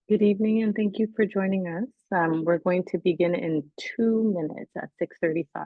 Good evening, and thank you for joining us. We're going to begin in 2 minutes at 6:35.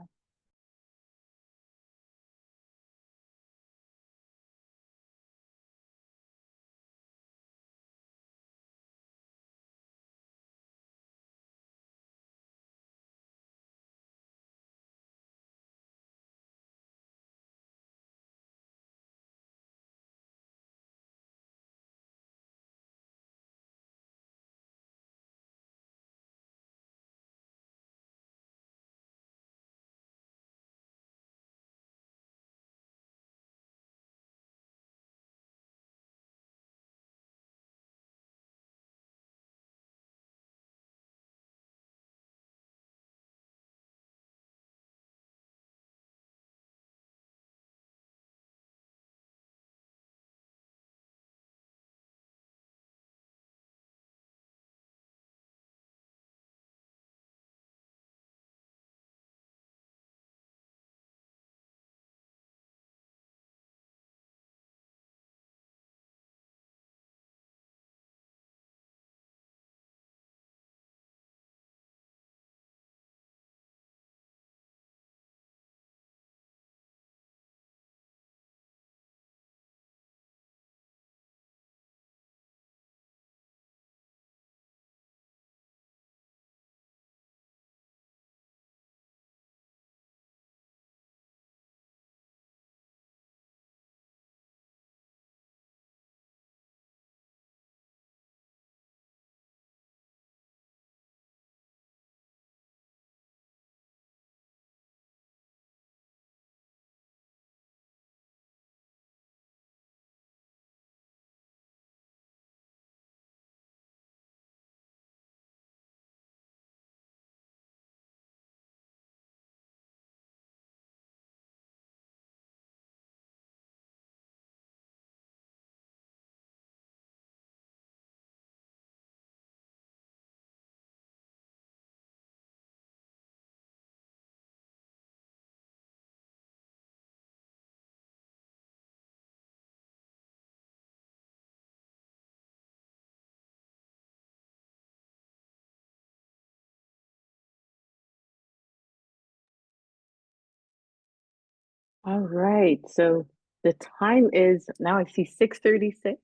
All right, so the time is now I see 6:36.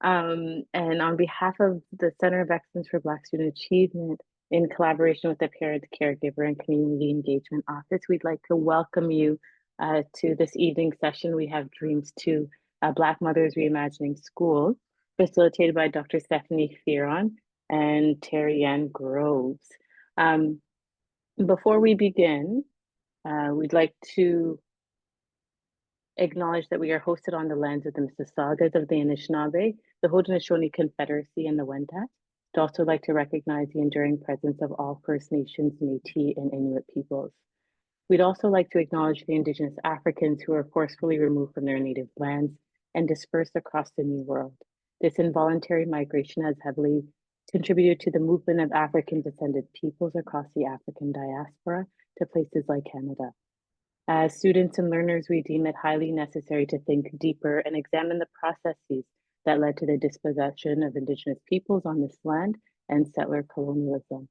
And on behalf of the Center of Excellence for Black Student Achievement, in collaboration with the Parent, Caregiver, and Community Engagement Office, we'd like to welcome you to this evening session. We have Dreams to Black Mothers Reimagining School, facilitated by Dr. Stephanie Fearon and Terry Ann Groves. Um, Before we begin, we'd like to acknowledge that we are hosted on the lands of the Mississaugas of the Anishinaabe, the Haudenosaunee Confederacy, and the Wendat. I'd also like to recognize the enduring presence of all First Nations, Métis, and Inuit peoples. We'd also like to acknowledge the Indigenous Africans who were forcefully removed from their native lands and dispersed across the New World. This involuntary migration has heavily contributed to the movement of African descended peoples across the African diaspora to places like Canada. As students and learners, we deem it highly necessary to think deeper and examine the processes that led to the dispossession of Indigenous peoples on this land and settler colonialism,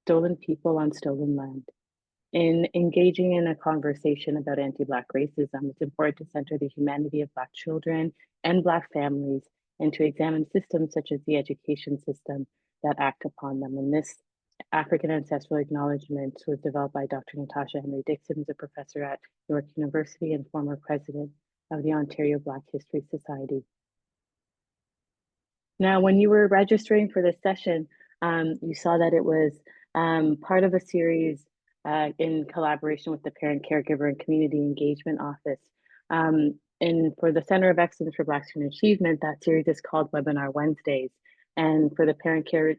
stolen people on stolen land. In engaging in a conversation about anti-Black racism, it's important to center the humanity of Black children and Black families and to examine systems such as the education system that act upon them. And this African ancestral acknowledgement was developed by Dr. Natasha Henry Dixon, who's a professor at York University and former president of the Ontario Black History Society. Now, when you were registering for this session, you saw that it was part of a series in collaboration with the Parent, Caregiver, and Community Engagement Office. And for the Center of Excellence for Black Student Achievement, that series is called Webinar Wednesdays. And for the Parent, Caregiver,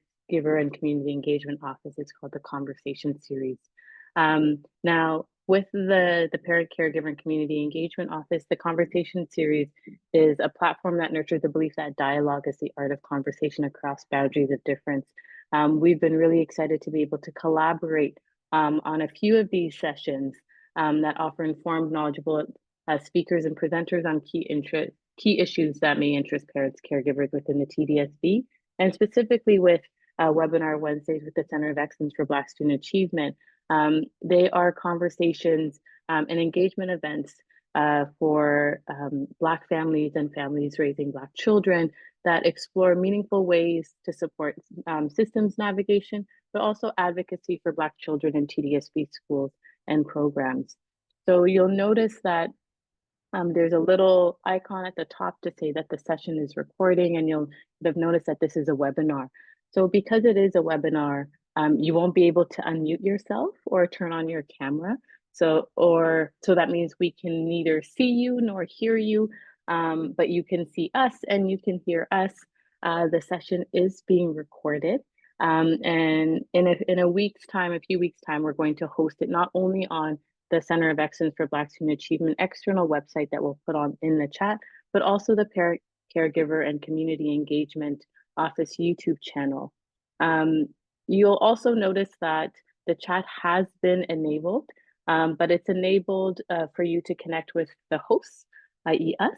and Community Engagement Office, it's called the Conversation Series. Now, with the Parent, Caregiver, and Community Engagement Office, the Conversation Series is a platform that nurtures the belief that dialogue is the art of conversation across boundaries of difference. We've been really excited to be able to collaborate on a few of these sessions that offer informed, knowledgeable speakers and presenters on key issues that may interest parents, caregivers within the TDSB And specifically with Webinar Wednesdays with the Center of Excellence for Black Student Achievement, they are conversations and engagement events for Black families and families raising Black children that explore meaningful ways to support systems navigation, but also advocacy for Black children in TDSB schools and programs. So you'll notice that there's a little icon at the top to say that the session is recording, and you'll have noticed that this is a webinar. So because it is a webinar, you won't be able to unmute yourself or turn on your camera. So that means we can neither see you nor hear you, but you can see us and you can hear us. The session is being recorded. And in a week's time, a few weeks' time, we're going to host it not only on the Center of Excellence for Black Student Achievement external website that we'll put on in the chat, but also the Parent, Caregiver, and Community Engagement Office YouTube channel. You'll also notice that the chat has been enabled, but it's enabled for you to connect with the hosts, i.e. us,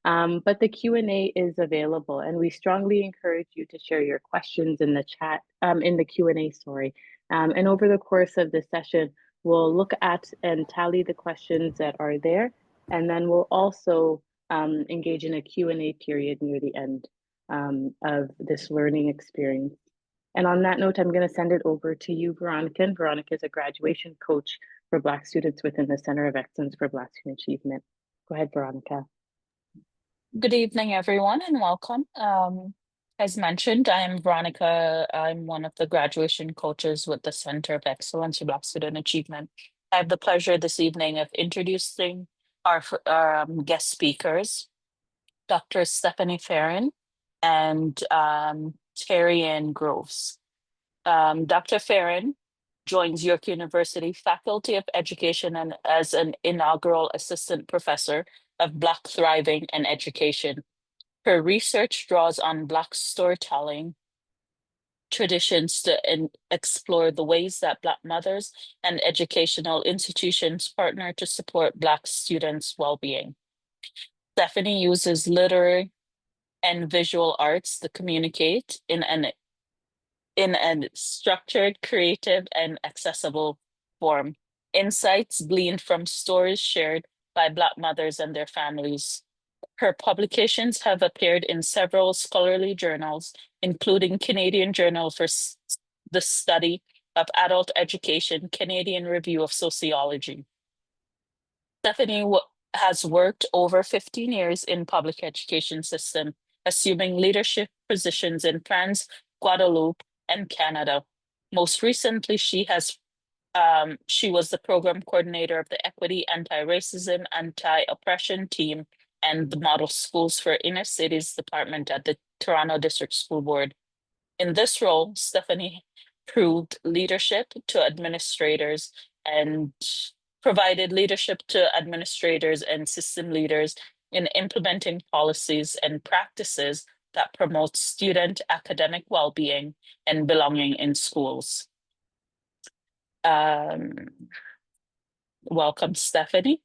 but the Q&A is available, and we strongly encourage you to share your questions in the chat, in the Q&A, sorry. And over the course of the session, we'll look at and tally the questions that are there, and then we'll also engage in a Q&A period near the end of this learning experience. And on that note, I'm going to send it over to you, Veronica. And Veronica is a graduation coach for Black students within the Center of Excellence for Black Student Achievement. Go ahead, Veronica. Good evening, everyone, and welcome. As mentioned, I am Veronica. I'm one of the graduation coaches with the Center of Excellence for Black Student Achievement. I have the pleasure this evening of introducing our guest speakers, Dr. Stephanie Farron and Terry Ann Groves. Dr. Farron joins York University Faculty of Education and as an inaugural assistant professor of Black Thriving and Education. Her research draws on Black storytelling traditions to explore the ways that Black mothers and educational institutions partner to support Black students' well-being. Stephanie uses literary and visual arts to communicate in a structured, creative, and accessible form. Insights gleaned from stories shared by Black mothers and their families. Her publications have appeared in several scholarly journals, including Canadian Journal for the Study of Adult Education, Canadian Review of Sociology. Stephanie has worked over 15 years in public education system, assuming leadership positions in France, Guadeloupe, and Canada. Most recently, she was the program coordinator of the Equity, Anti-Racism, Anti-Oppression team and the Model Schools for Inner Cities Department at the Toronto District School Board. In this role, Stephanie proved leadership to administrators and provided leadership to administrators and system leaders in implementing policies and practices that promote student academic well-being and belonging in schools. Welcome, Stephanie.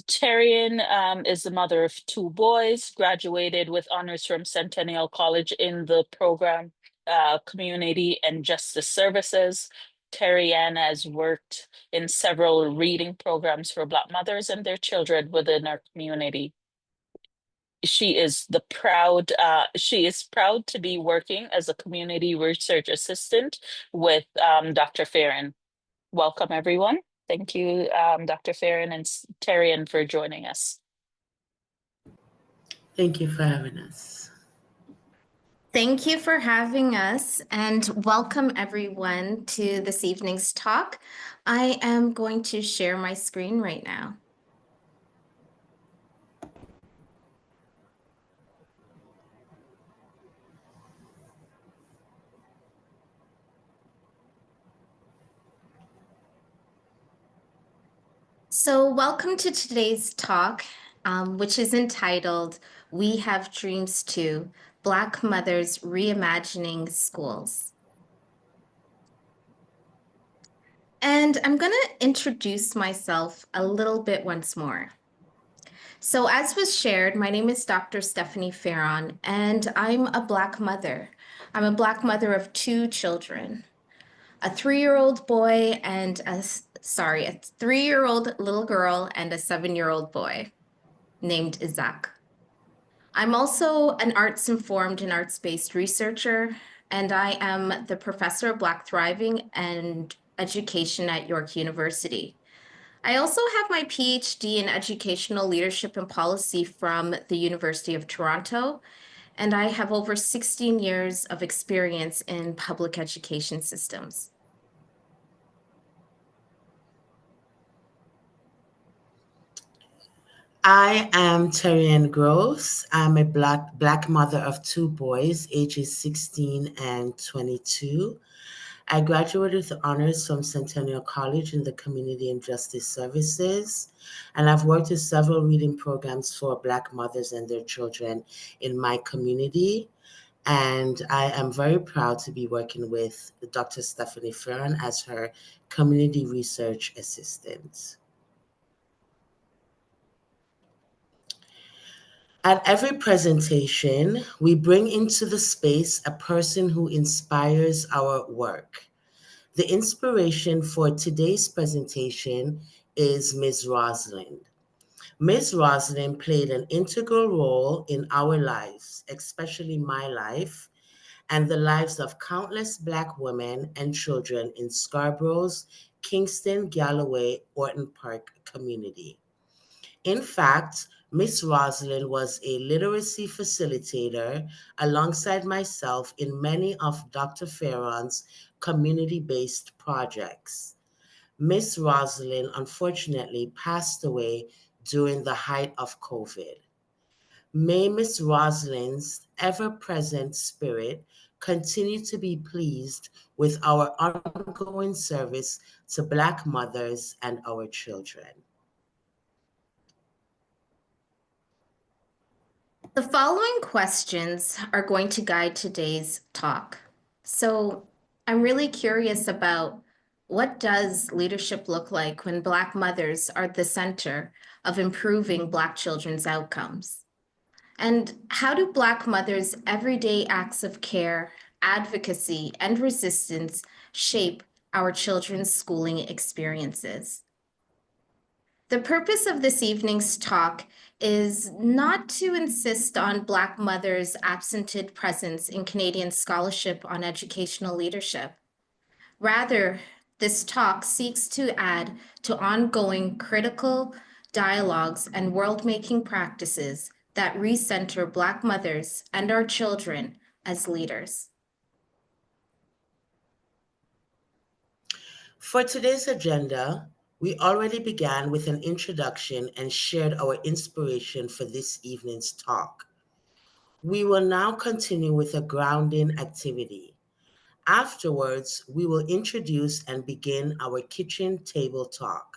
Terry Ann is the mother of 2 boys, graduated with honors from Centennial College in the program Community and Justice Services. Terry Ann has worked in several reading programs for Black mothers and their children within our community. She is proud to be working as a community research assistant with Dr. Farron. Welcome, everyone. Thank you, Dr. Farron and Terry Ann, for joining us. Thank you for having us. Thank you for having us, and welcome everyone to this evening's talk. I am going to share my screen right now. So welcome to today's talk, which is entitled, We Have Dreams Too, Black Mothers Reimagining Schools. And I'm going to introduce myself a little bit once more. So as was shared, my name is Dr. Stephanie Farron, and I'm a Black mother. I'm a Black mother of two children, a 3-year-old boy and a 3-year-old little girl and a 7-year-old boy named Isaac. I'm also an arts-informed and arts-based researcher, and I am the professor of Black Thriving and Education at York University. I also have my PhD in Educational Leadership and Policy from the University of Toronto, and I have over 16 years of experience in public education systems. I am Terrian Gross. I'm a black mother of two boys, ages 16 and 22. I graduated with honors from Centennial College in the Community and Justice Services, and I've worked with several reading programs for Black mothers and their children in my community. And I am very proud to be working with Dr. Stephanie Farron as her community research assistant. At every presentation, we bring into the space a person who inspires our work. The inspiration for today's presentation is Ms. Rosalind. Ms. Rosalind played an integral role in our lives, especially my life, and the lives of countless Black women and children in Scarborough's Kingston, Galloway, Orton Park community. In fact, Miss Rosalind was a literacy facilitator alongside myself in many of Dr. Farron's community-based projects. Miss Rosalind unfortunately passed away during the height of COVID. May Miss Rosalind's ever-present spirit continue to be pleased with our ongoing service to Black mothers and our children. The following questions are going to guide today's talk. So I'm really curious about what does leadership look like when Black mothers are at the center of improving Black children's outcomes? And how do Black mothers' everyday acts of care, advocacy, and resistance shape our children's schooling experiences? The purpose of this evening's talk is not to insist on Black mothers' absented presence in Canadian scholarship on educational leadership. Rather, this talk seeks to add to ongoing critical dialogues and world-making practices that recenter Black mothers and our children as leaders. For today's agenda, we already began with an introduction and shared our inspiration for this evening's talk. We will now continue with a grounding activity. Afterwards, we will introduce and begin our kitchen table talk.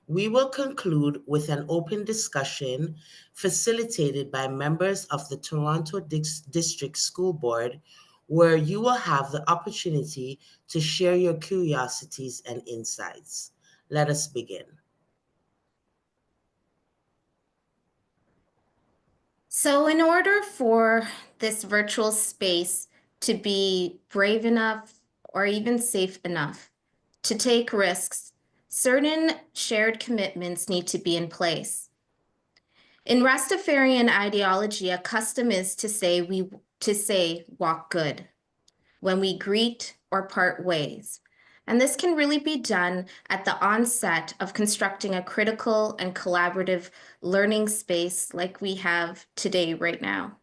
We will conclude with an open discussion facilitated by members of the Toronto District School Board, where you will have the opportunity to share your curiosities and insights. Let us begin. So in order for this virtual space to be brave enough or even safe enough to take risks, certain shared commitments need to be in place. In Rastafarian ideology, a custom is to say walk good when we greet or part ways. And this can really be done at the onset of constructing a critical and collaborative learning space like we have today right now.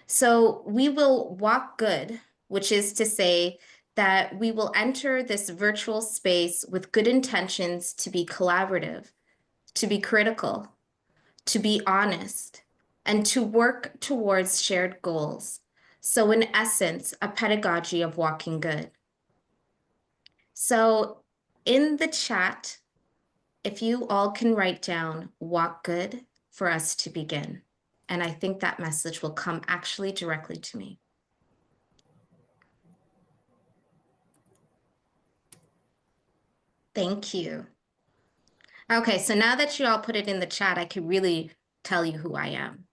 So we will walk good, which is to say that we will enter this virtual space with good intentions to be collaborative, to be critical, to be honest, and to work towards shared goals. So in essence, a pedagogy of walking good. So in the chat, if you all can write down walk good for us to begin. And I think that message will come actually directly to me. Thank you. Okay, so now that you all put it in the chat, I could really tell you who I am.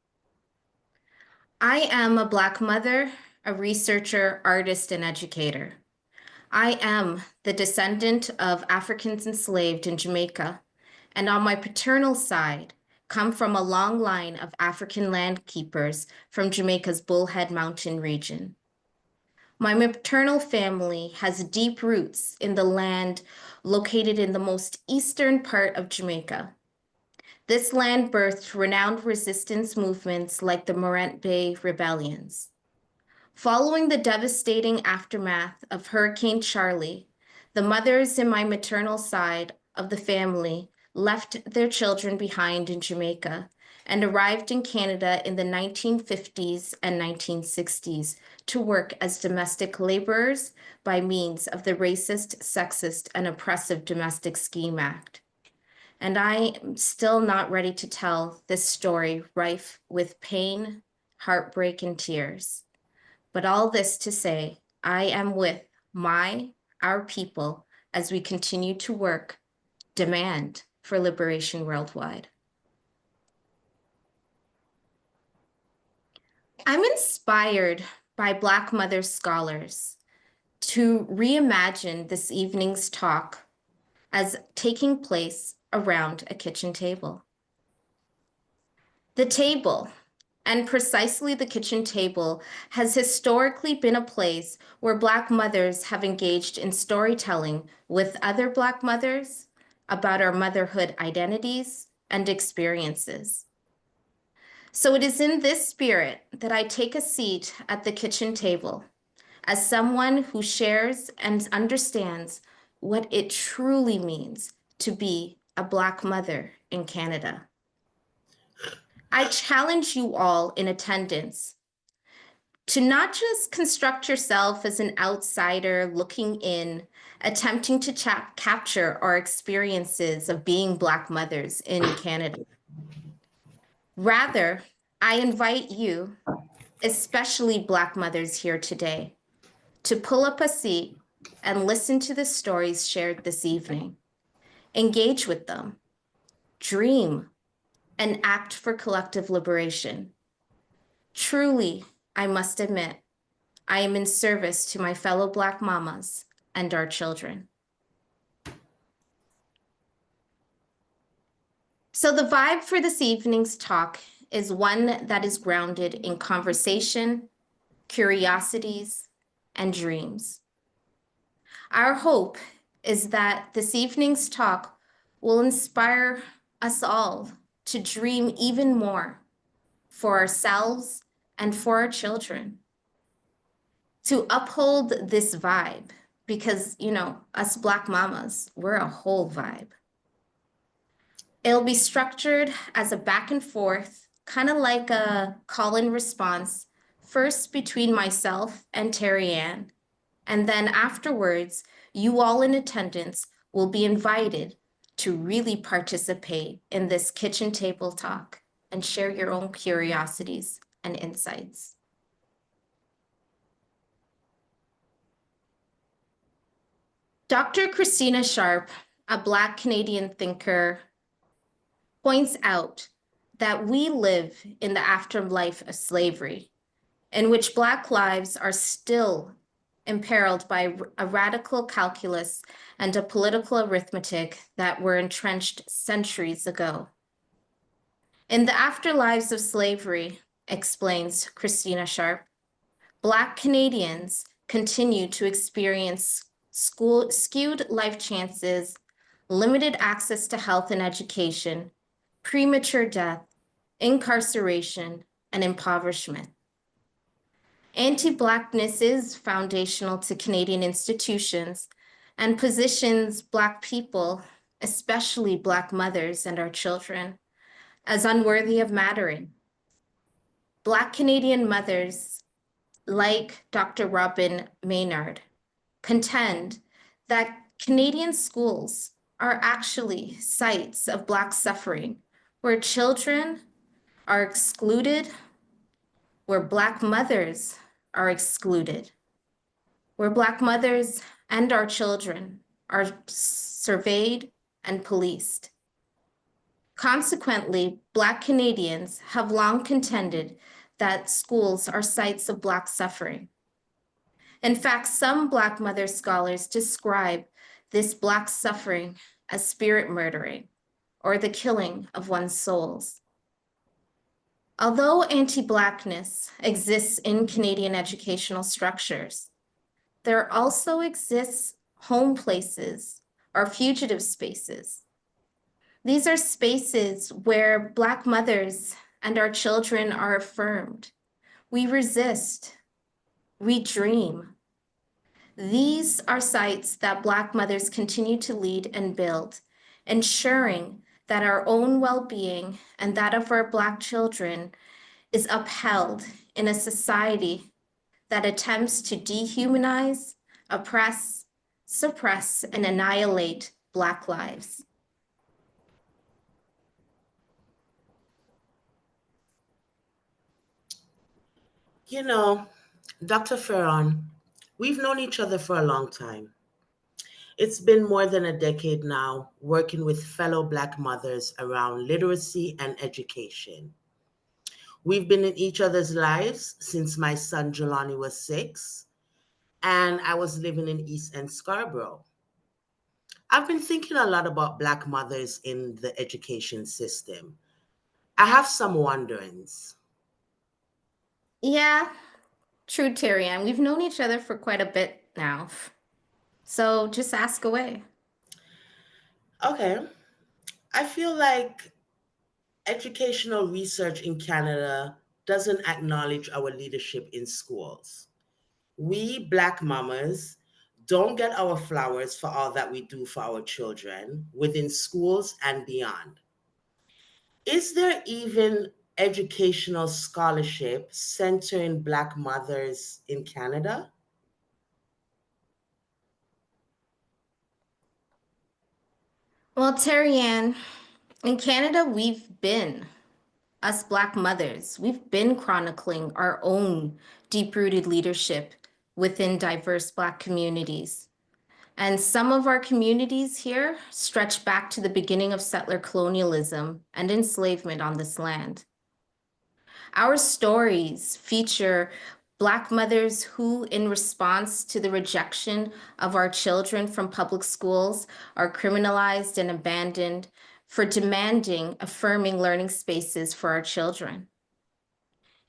I am a Black mother, a researcher, artist, and educator. I am the descendant of Africans enslaved in Jamaica, and on my paternal side, come from a long line of African land keepers from Jamaica's Bullhead Mountain region. My maternal family has deep roots in the land located in the most eastern part of Jamaica. This land birthed renowned resistance movements like the Morant Bay Rebellions. Following the devastating aftermath of Hurricane Charlie, the mothers in my maternal side of the family left their children behind in Jamaica and arrived in Canada in the 1950s and 1960s to work as domestic laborers by means of the racist, sexist, and oppressive Domestic Scheme Act. And I am still not ready to tell this story rife with pain, heartbreak, and tears. But all this to say, I am with our people, as we continue to work, demand for liberation worldwide. I'm inspired by Black Mother scholars to reimagine this evening's talk as taking place around a kitchen table. The table, and precisely the kitchen table, has historically been a place where Black mothers have engaged in storytelling with other Black mothers about our motherhood identities and experiences. So it is in this spirit that I take a seat at the kitchen table as someone who shares and understands what it truly means to be a Black mother in Canada. I challenge you all in attendance to not just construct yourself as an outsider looking in, attempting to capture our experiences of being Black mothers in Canada. Rather, I invite you, especially Black mothers here today, to pull up a seat and listen to the stories shared this evening. Engage with them, dream, and act for collective liberation. Truly, I must admit, I am in service to my fellow Black mamas and our children. So the vibe for this evening's talk is one that is grounded in conversation, curiosities, and dreams. Our hope is that this evening's talk will inspire us all to dream even more for ourselves and for our children, to uphold this vibe, because, you know, us Black mamas, we're a whole vibe. It'll be structured as a back and forth, kind of like a call and response, first between myself and Terry Ann, and then afterwards, you all in attendance will be invited to really participate in this kitchen table talk and share your own curiosities and insights. Dr. Christina Sharp, a Black Canadian thinker, points out that we live in the afterlife of slavery, in which Black lives are still imperiled by a radical calculus and a political arithmetic that were entrenched centuries ago. In the afterlives of slavery, explains Christina Sharp, Black Canadians continue to experience skewed life chances, limited access to health and education, premature death, incarceration, and impoverishment. Anti-Blackness is foundational to Canadian institutions and positions Black people, especially Black mothers and our children, as unworthy of mattering. Black Canadian mothers, like Dr. Robin Maynard, contend that Canadian schools are actually sites of Black suffering, where children are excluded, where Black mothers are excluded, where Black mothers and our children are surveyed and policed. Consequently, Black Canadians have long contended that schools are sites of Black suffering. In fact, some Black mother scholars describe this Black suffering as spirit murdering or the killing of one's souls. Although anti-Blackness exists in Canadian educational structures, there also exists home places or fugitive spaces. These are spaces where Black mothers and our children are affirmed. We resist, we dream. These are sites that Black mothers continue to lead and build, ensuring that our own well-being and that of our Black children is upheld in a society that attempts to dehumanize, oppress, suppress, and annihilate Black lives. You know, Dr. Ferron, we've known each other for a long time. It's been more than a decade now working with fellow Black mothers around literacy and education. We've been in each other's lives since my son Jelani was 6, and I was living in East End Scarborough. I've been thinking a lot about Black mothers in the education system. I have some wonderings. Yeah, true, Terry Ann. We've known each other for quite a bit now. So just ask away. Okay, I feel like educational research in Canada doesn't acknowledge our leadership in schools. We Black mamas don't get our flowers for all that we do for our children within schools and beyond. Is there even educational scholarship centering Black mothers in Canada? Well, Terry Ann, in Canada, us Black mothers, we've been chronicling our own deep-rooted leadership within diverse Black communities. And some of our communities here stretch back to the beginning of settler colonialism and enslavement on this land. Our stories feature Black mothers who, in response to the rejection of our children from public schools, are criminalized and abandoned for demanding affirming learning spaces for our children.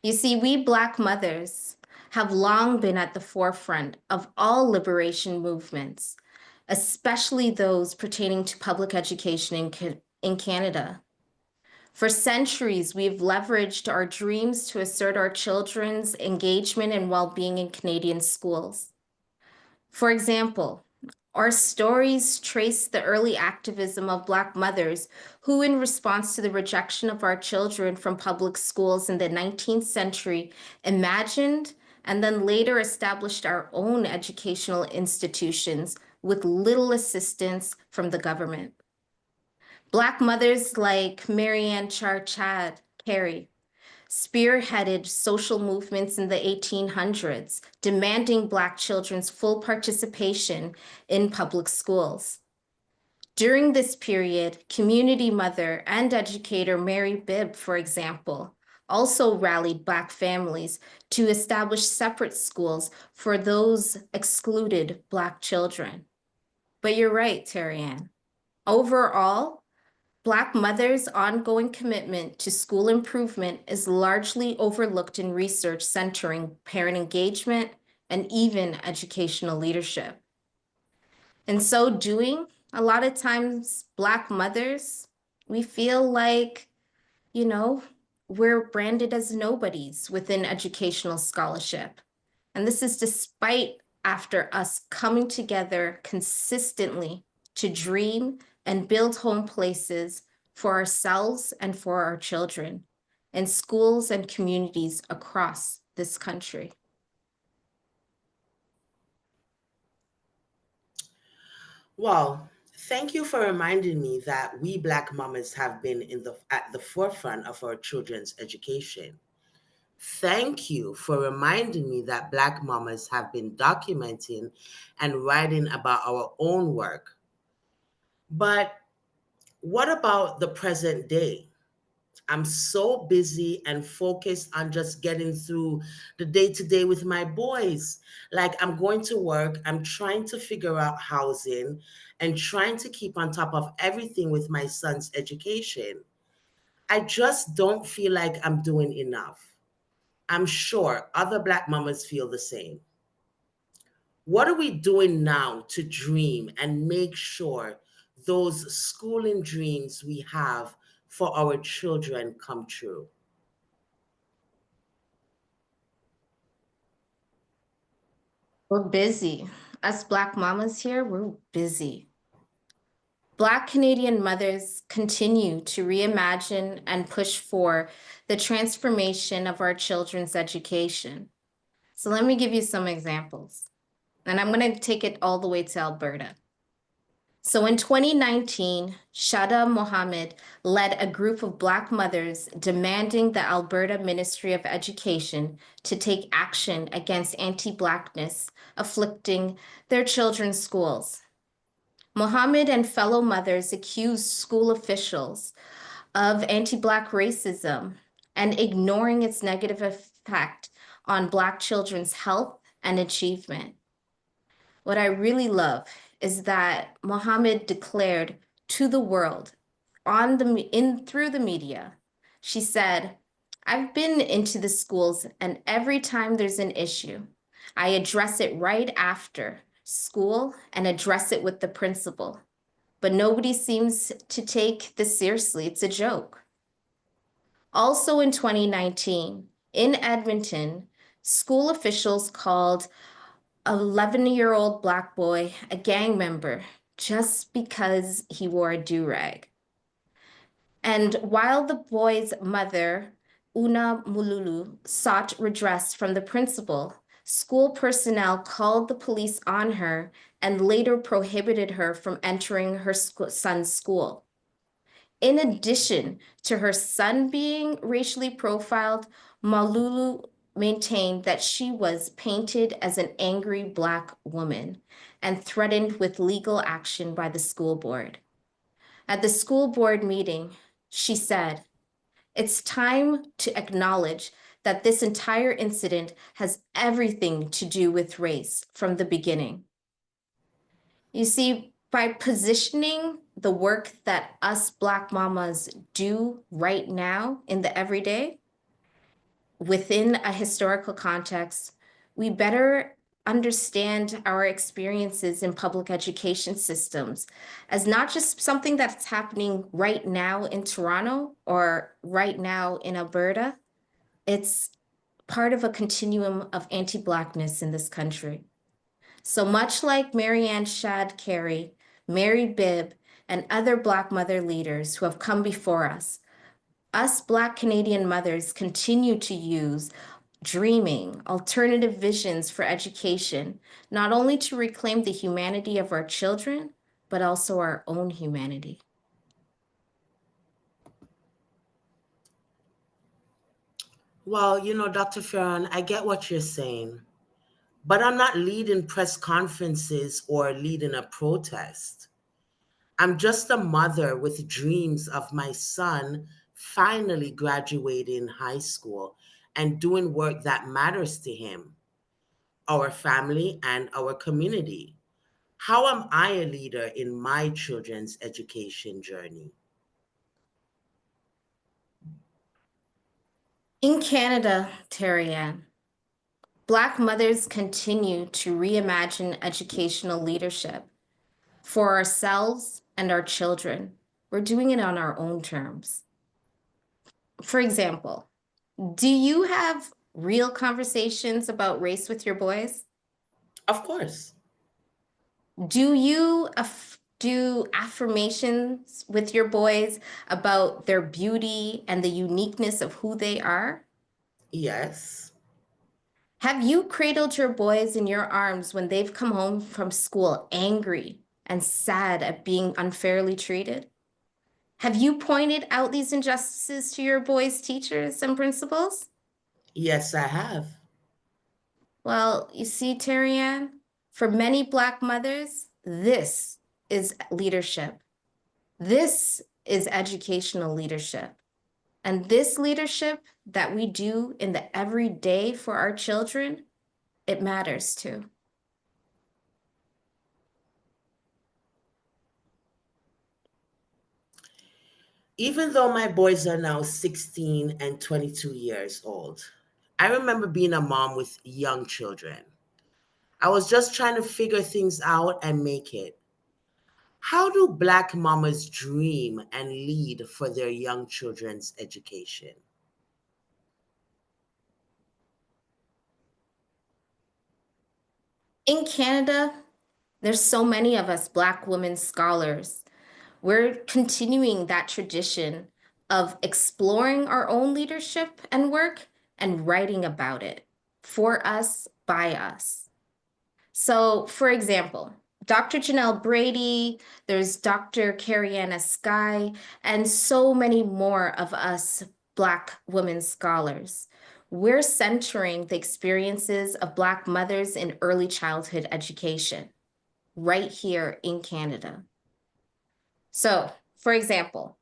You see, we Black mothers have long been at the forefront of all liberation movements, especially those pertaining to public education in Canada. For centuries, we've leveraged our dreams to assert our children's engagement and well-being in Canadian schools. For example, our stories trace the early activism of Black mothers who, in response to the rejection of our children from public schools in the 19th century, imagined and then later established our own educational institutions with little assistance from the government. Black mothers like Marianne Chad Carey spearheaded social movements in the 1800s, demanding Black children's full participation in public schools. During this period, community mother and educator Mary Bibb, for example, also rallied Black families to establish separate schools for those excluded Black children. But you're right, Terry Ann. Overall, Black mothers' ongoing commitment to school improvement is largely overlooked in research centering parent engagement and even educational leadership. In so doing, a lot of times Black mothers, we feel like, we're branded as nobodies within educational scholarship. And this is despite after us coming together consistently to dream and build home places for ourselves and for our children in schools and communities across this country. Well, thank you for reminding me that we Black mamas have been at the forefront of our children's education. Thank you for reminding me that Black mamas have been documenting and writing about our own work. But What about the present day? I'm so busy and focused on just getting through the day to day with my boys. Like, I'm going to work, I'm trying to figure out housing and trying to keep on top of everything with my son's education. I just don't feel like I'm doing enough. I'm sure other Black mamas feel the same. What are we doing now to dream and make sure those schooling dreams we have for our children come true? We're busy. Us Black mamas here, we're busy. Black Canadian mothers continue to reimagine and push for the transformation of our children's education. So let me give you some examples. And I'm going to take it all the way to Alberta. So in 2019, Shada Mohammed led a group of Black mothers demanding the Alberta Ministry of Education to take action against anti-Blackness afflicting their children's schools. Mohammed and fellow mothers accused school officials of anti-Black racism and ignoring its negative effect on Black children's health and achievement. What I really love is that Mohammed declared to the world through the media. She said, "I've been into the schools, and every time there's an issue, I address it right after school and address it with the principal. But nobody seems to take this seriously. It's a joke." Also in 2019, in Edmonton, school officials called an 11-year-old Black boy a gang member just because he wore a do-rag. And while the boy's mother, Una Mululu, sought redress from the principal, school personnel called the police on her and later prohibited her from entering her son's school. In addition to her son being racially profiled, Malulu maintained that she was painted as an angry Black woman and threatened with legal action by the school board. At the school board meeting, she said, "It's time to acknowledge that this entire incident has everything to do with race from the beginning." You see, by positioning the work that us Black mamas do right now in the everyday within a historical context, we better understand our experiences in public education systems as not just something that's happening right now in Toronto or right now in Alberta. It's part of a continuum of anti-Blackness in this country. So much like Marianne Shad Carey, Mary Bibb, and other Black mother leaders who have come before us Black Canadian mothers continue to use dreaming, alternative visions for education, not only to reclaim the humanity of our children, but also our own humanity. Well, Dr. Farron, I get what you're saying, but I'm not leading press conferences or leading a protest. I'm just a mother with dreams of my son finally graduating high school and doing work that matters to him, our family, and our community. How am I a leader in my children's education journey? In Canada, Terry-Ann, Black mothers continue to reimagine educational leadership for ourselves and our children. We're doing it on our own terms. For example, do you have real conversations about race with your boys? Of course. Do you do affirmations with your boys about their beauty and the uniqueness of who they are? Yes. Have you cradled your boys in your arms when they've come home from school angry and sad at being unfairly treated? Have you pointed out these injustices to your boys' teachers and principals? Yes, I have. Well, you see, Terry-Ann, for many Black mothers, this is leadership. This is educational leadership. And this leadership that we do in the everyday for our children, it matters too. Even though my boys are now 16 and 22 years old, I remember being a mom with young children. I was just trying to figure things out and make it. How do Black mamas dream and lead for their young children's education? In Canada, there's so many of us Black women scholars. We're continuing that tradition of exploring our own leadership and work and writing about it for us, by us. So, for example, Dr. Janelle Brady, there's Dr. Carrie-Anna Skye, and so many more of us Black women scholars. We're centering the experiences of Black mothers in early childhood education right here in Canada. So, for example,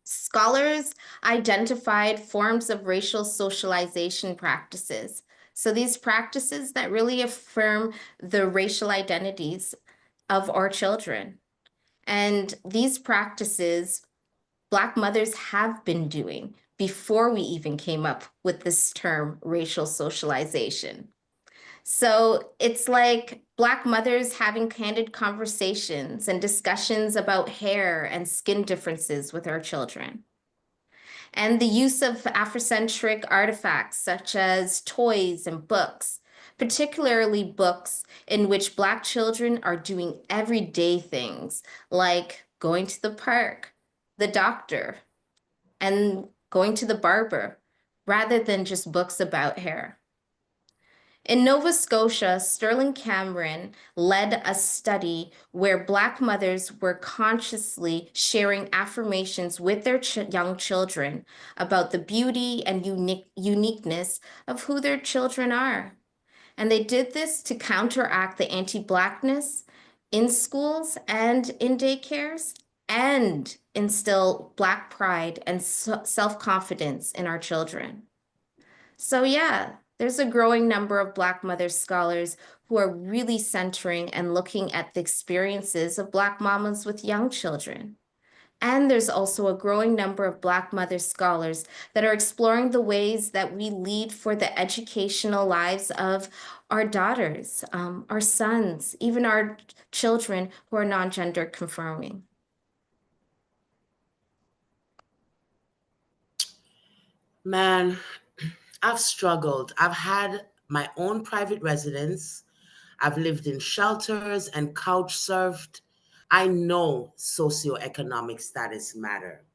scholars identified forms of racial socialization practices. So these practices that really affirm the racial identities of our children. And these practices, Black mothers have been doing before we even came up with this term, racial socialization. So it's like Black mothers having candid conversations and discussions about hair and skin differences with our children. And the use of Afrocentric artifacts such as toys and books, particularly books in which Black children are doing everyday things like going to the park, the doctor, and going to the barber, rather than just books about hair. In Nova Scotia, Sterling Cameron led a study where Black mothers were consciously sharing affirmations with their young children about the beauty and uniqueness of who their children are. And they did this to counteract the anti-Blackness in schools and in daycares and instill Black pride and self-confidence in our children. So yeah, there's a growing number of Black mother scholars who are really centering and looking at the experiences of Black mamas with young children. And there's also a growing number of Black mother scholars that are exploring the ways that we lead for the educational lives of our daughters, our sons, even our children who are non-gender conforming. Man, I've struggled. I've had my own private residence. I've lived in shelters and couch surfed. I know socioeconomic status matter.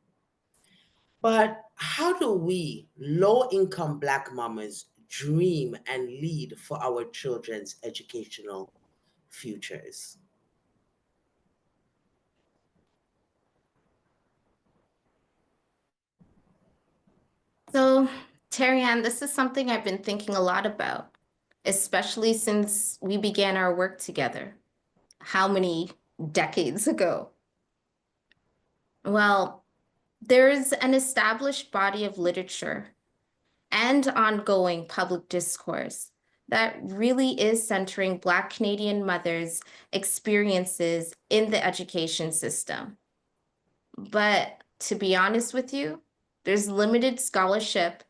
But how do we, low income Black mamas, dream and lead for our children's educational futures? So, Terry-Ann, this is something I've been thinking a lot about, especially since we began our work together. How many decades ago? Well, there's an established body of literature and ongoing public discourse that really is centering Black Canadian mothers' experiences in the education system. But to be honest with you, there's limited scholarship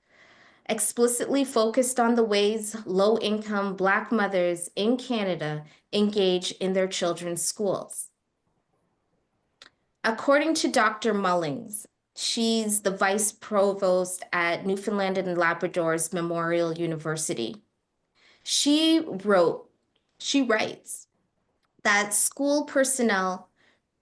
explicitly focused on the ways low-income Black mothers in Canada engage in their children's schools. According to Dr. Mullings, she's the vice provost at Newfoundland and Labrador's Memorial University. She writes that school personnel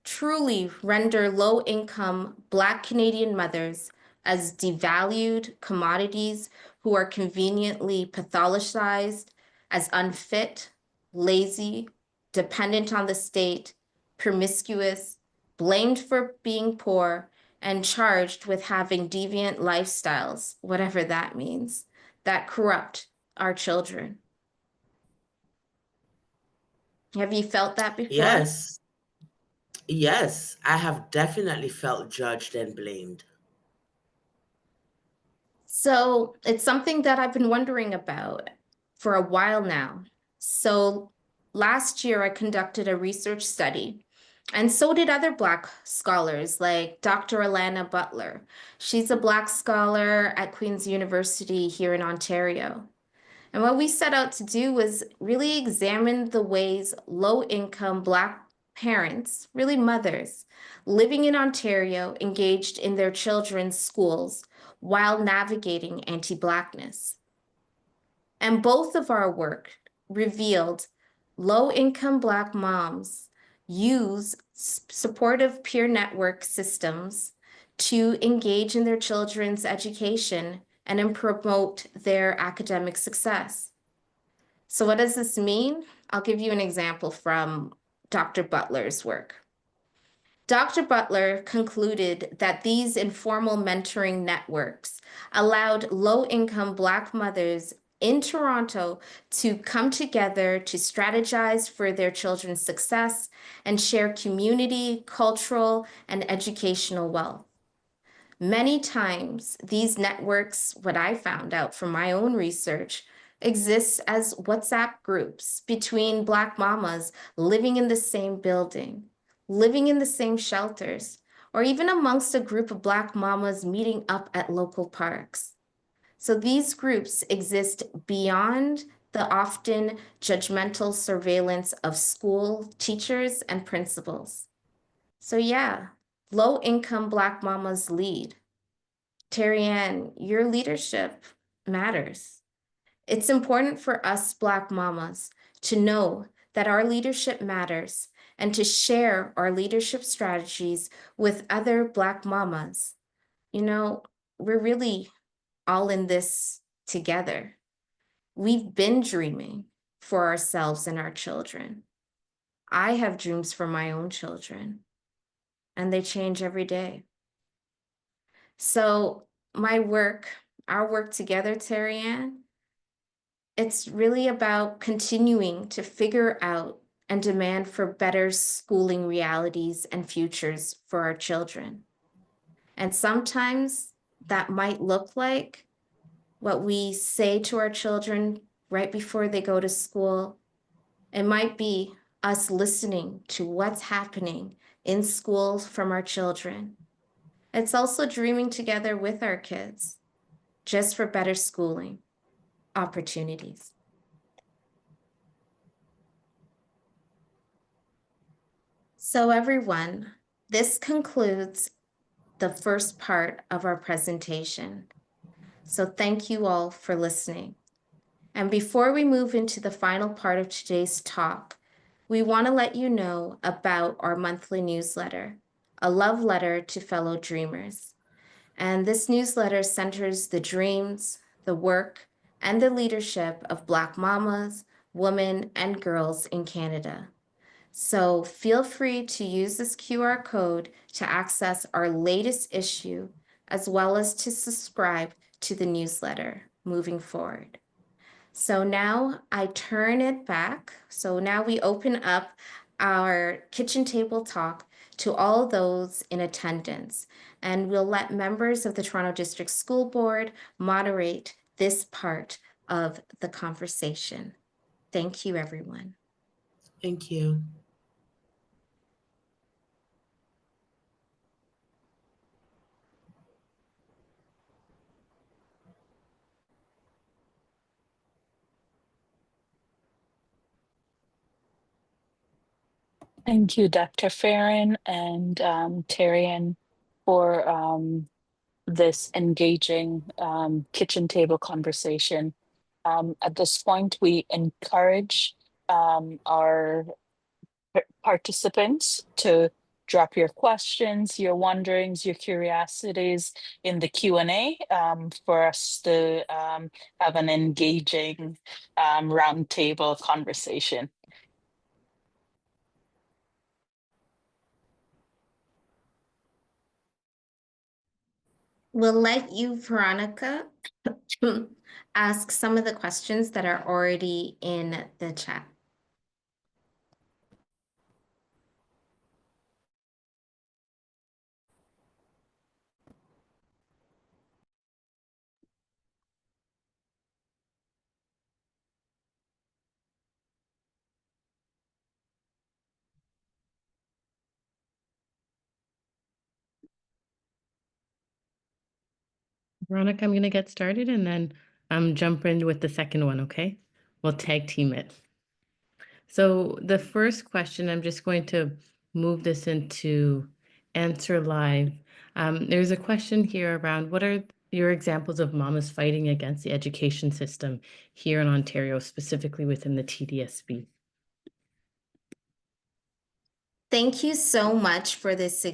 truly render low-income Black Canadian mothers as devalued commodities who are conveniently pathologized as unfit, lazy, dependent on the state, promiscuous, blamed for being poor, and charged with having deviant lifestyles, whatever that means, that corrupt our children. Have you felt that before? Yes. Yes, I have definitely felt judged and blamed. So it's something that I've been wondering about for a while now. So last year, I conducted a research study, and so did other Black scholars like Dr. Alana Butler. She's a Black scholar at Queen's University here in Ontario. And what we set out to do was really examine the ways low-income Black parents, really mothers, living in Ontario engaged in their children's schools while navigating anti-Blackness. And both of our work revealed low-income Black moms use supportive peer network systems to engage in their children's education and promote their academic success. So what does this mean? I'll give you an example from Dr. Butler's work. Dr. Butler concluded that these informal mentoring networks allowed low-income Black mothers in Toronto to come together to strategize for their children's success and share community, cultural, and educational wealth. Many times, these networks, what I found out from my own research, exist as WhatsApp groups between Black mamas living in the same building, living in the same shelters, or even amongst a group of Black mamas meeting up at local parks. So these groups exist beyond the often judgmental surveillance of school teachers and principals. So yeah, low-income Black mamas lead. Terry Ann, your leadership matters. It's important for us Black mamas to know that our leadership matters and to share our leadership strategies with other Black mamas. You know, we're really all in this together. We've been dreaming for ourselves and our children. I have dreams for my own children, and they change every day. So my work, our work together, Terry Ann, it's really about continuing to figure out and demand for better schooling realities and futures for our children. And sometimes that might look like what we say to our children right before they go to school. It might be us listening to what's happening in school from our children. It's also dreaming together with our kids, just for better schooling opportunities. So everyone, this concludes the first part of our presentation. So thank you all for listening. And before we move into the final part of today's talk, we want to let you know about our monthly newsletter, a love letter to fellow dreamers. And this newsletter centers the dreams, the work, and the leadership of Black mamas, women, and girls in Canada. So feel free to use this QR code to access our latest issue, as well as to subscribe to the newsletter moving forward. So now I turn it back. So now we open up our kitchen table talk to all those in attendance, and we'll let members of the Toronto District School Board moderate this part of the conversation. Thank you, everyone. Thank you. Thank you, Dr. Farron and Tarian, for this engaging kitchen table conversation. At this point, we encourage our participants to drop your questions, your wonderings, your curiosities in the Q&A for us to have an engaging roundtable conversation. We'll let you, Veronica, ask some of the questions that are already in the chat. Veronica, I'm going to get started and then jump in with the second one, okay? We'll tag team it. So the first question, I'm just going to move this into answer live. There's a question here around what are your examples of mamas fighting against the education system here in Ontario, specifically within the TDSB? Thank you so much for this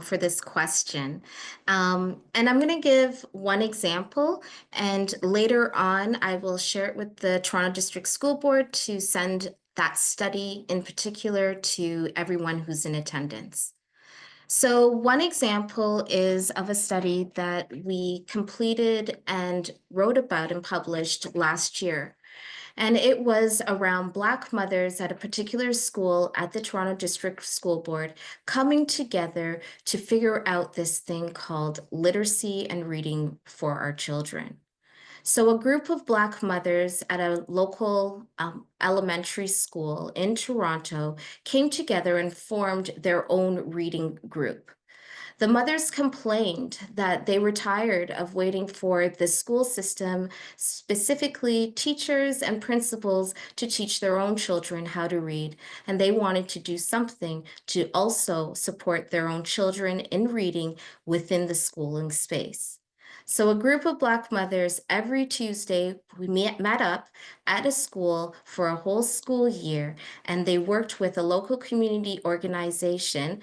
for this question. And I'm going to give one example, and later on I will share it with the Toronto District School Board to send that study in particular to everyone who's in attendance. So one example is of a study that we completed and wrote about and published last year. And it was around Black mothers at a particular school at the Toronto District School Board coming together to figure out this thing called literacy and reading for our children. So a group of Black mothers at a local elementary school in Toronto came together and formed their own reading group. The mothers complained that they were tired of waiting for the school system, specifically teachers and principals, to teach their own children how to read. And they wanted to do something to also support their own children in reading within the schooling space. So a group of Black mothers every Tuesday, we met up at a school for a whole school year, and they worked with a local community organization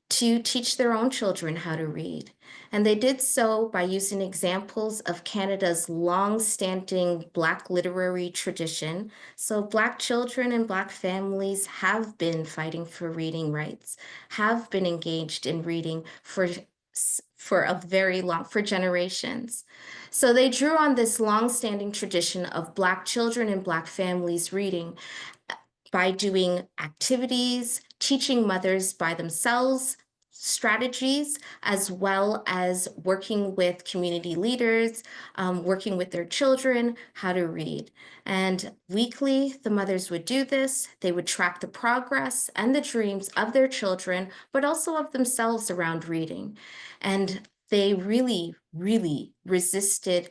to teach their own children how to read. And they did so by using examples of Canada's long-standing Black literary tradition. So Black children and Black families have been fighting for reading rights, have been engaged in reading for generations. So they drew on this long-standing tradition of Black children and Black families reading by doing activities, teaching mothers by themselves strategies, as well as working with community leaders, working with their children, how to read. And weekly, the mothers would do this. They would track the progress and the dreams of their children, but also of themselves around reading. And they really, really resisted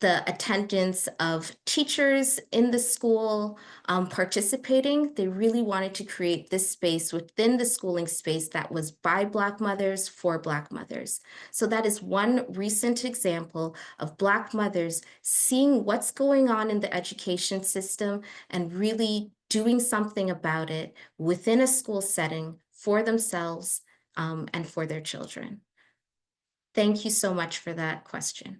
the attendance of teachers in the school participating. They really wanted to create this space within the schooling space that was by Black mothers for Black mothers. So that is one recent example of Black mothers seeing what's going on in the education system and really doing something about it within a school setting for themselves and for their children. Thank you so much for that question.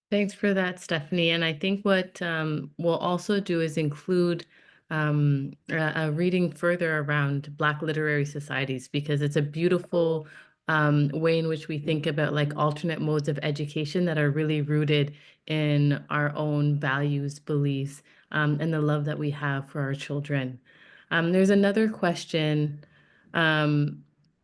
Thanks for that, Stephanie. And I think what we'll also do is include a reading further around Black literary societies, because it's a beautiful way in which we think about like alternate modes of education that are really rooted in our own values, beliefs, and the love that we have for our children. There's another question. How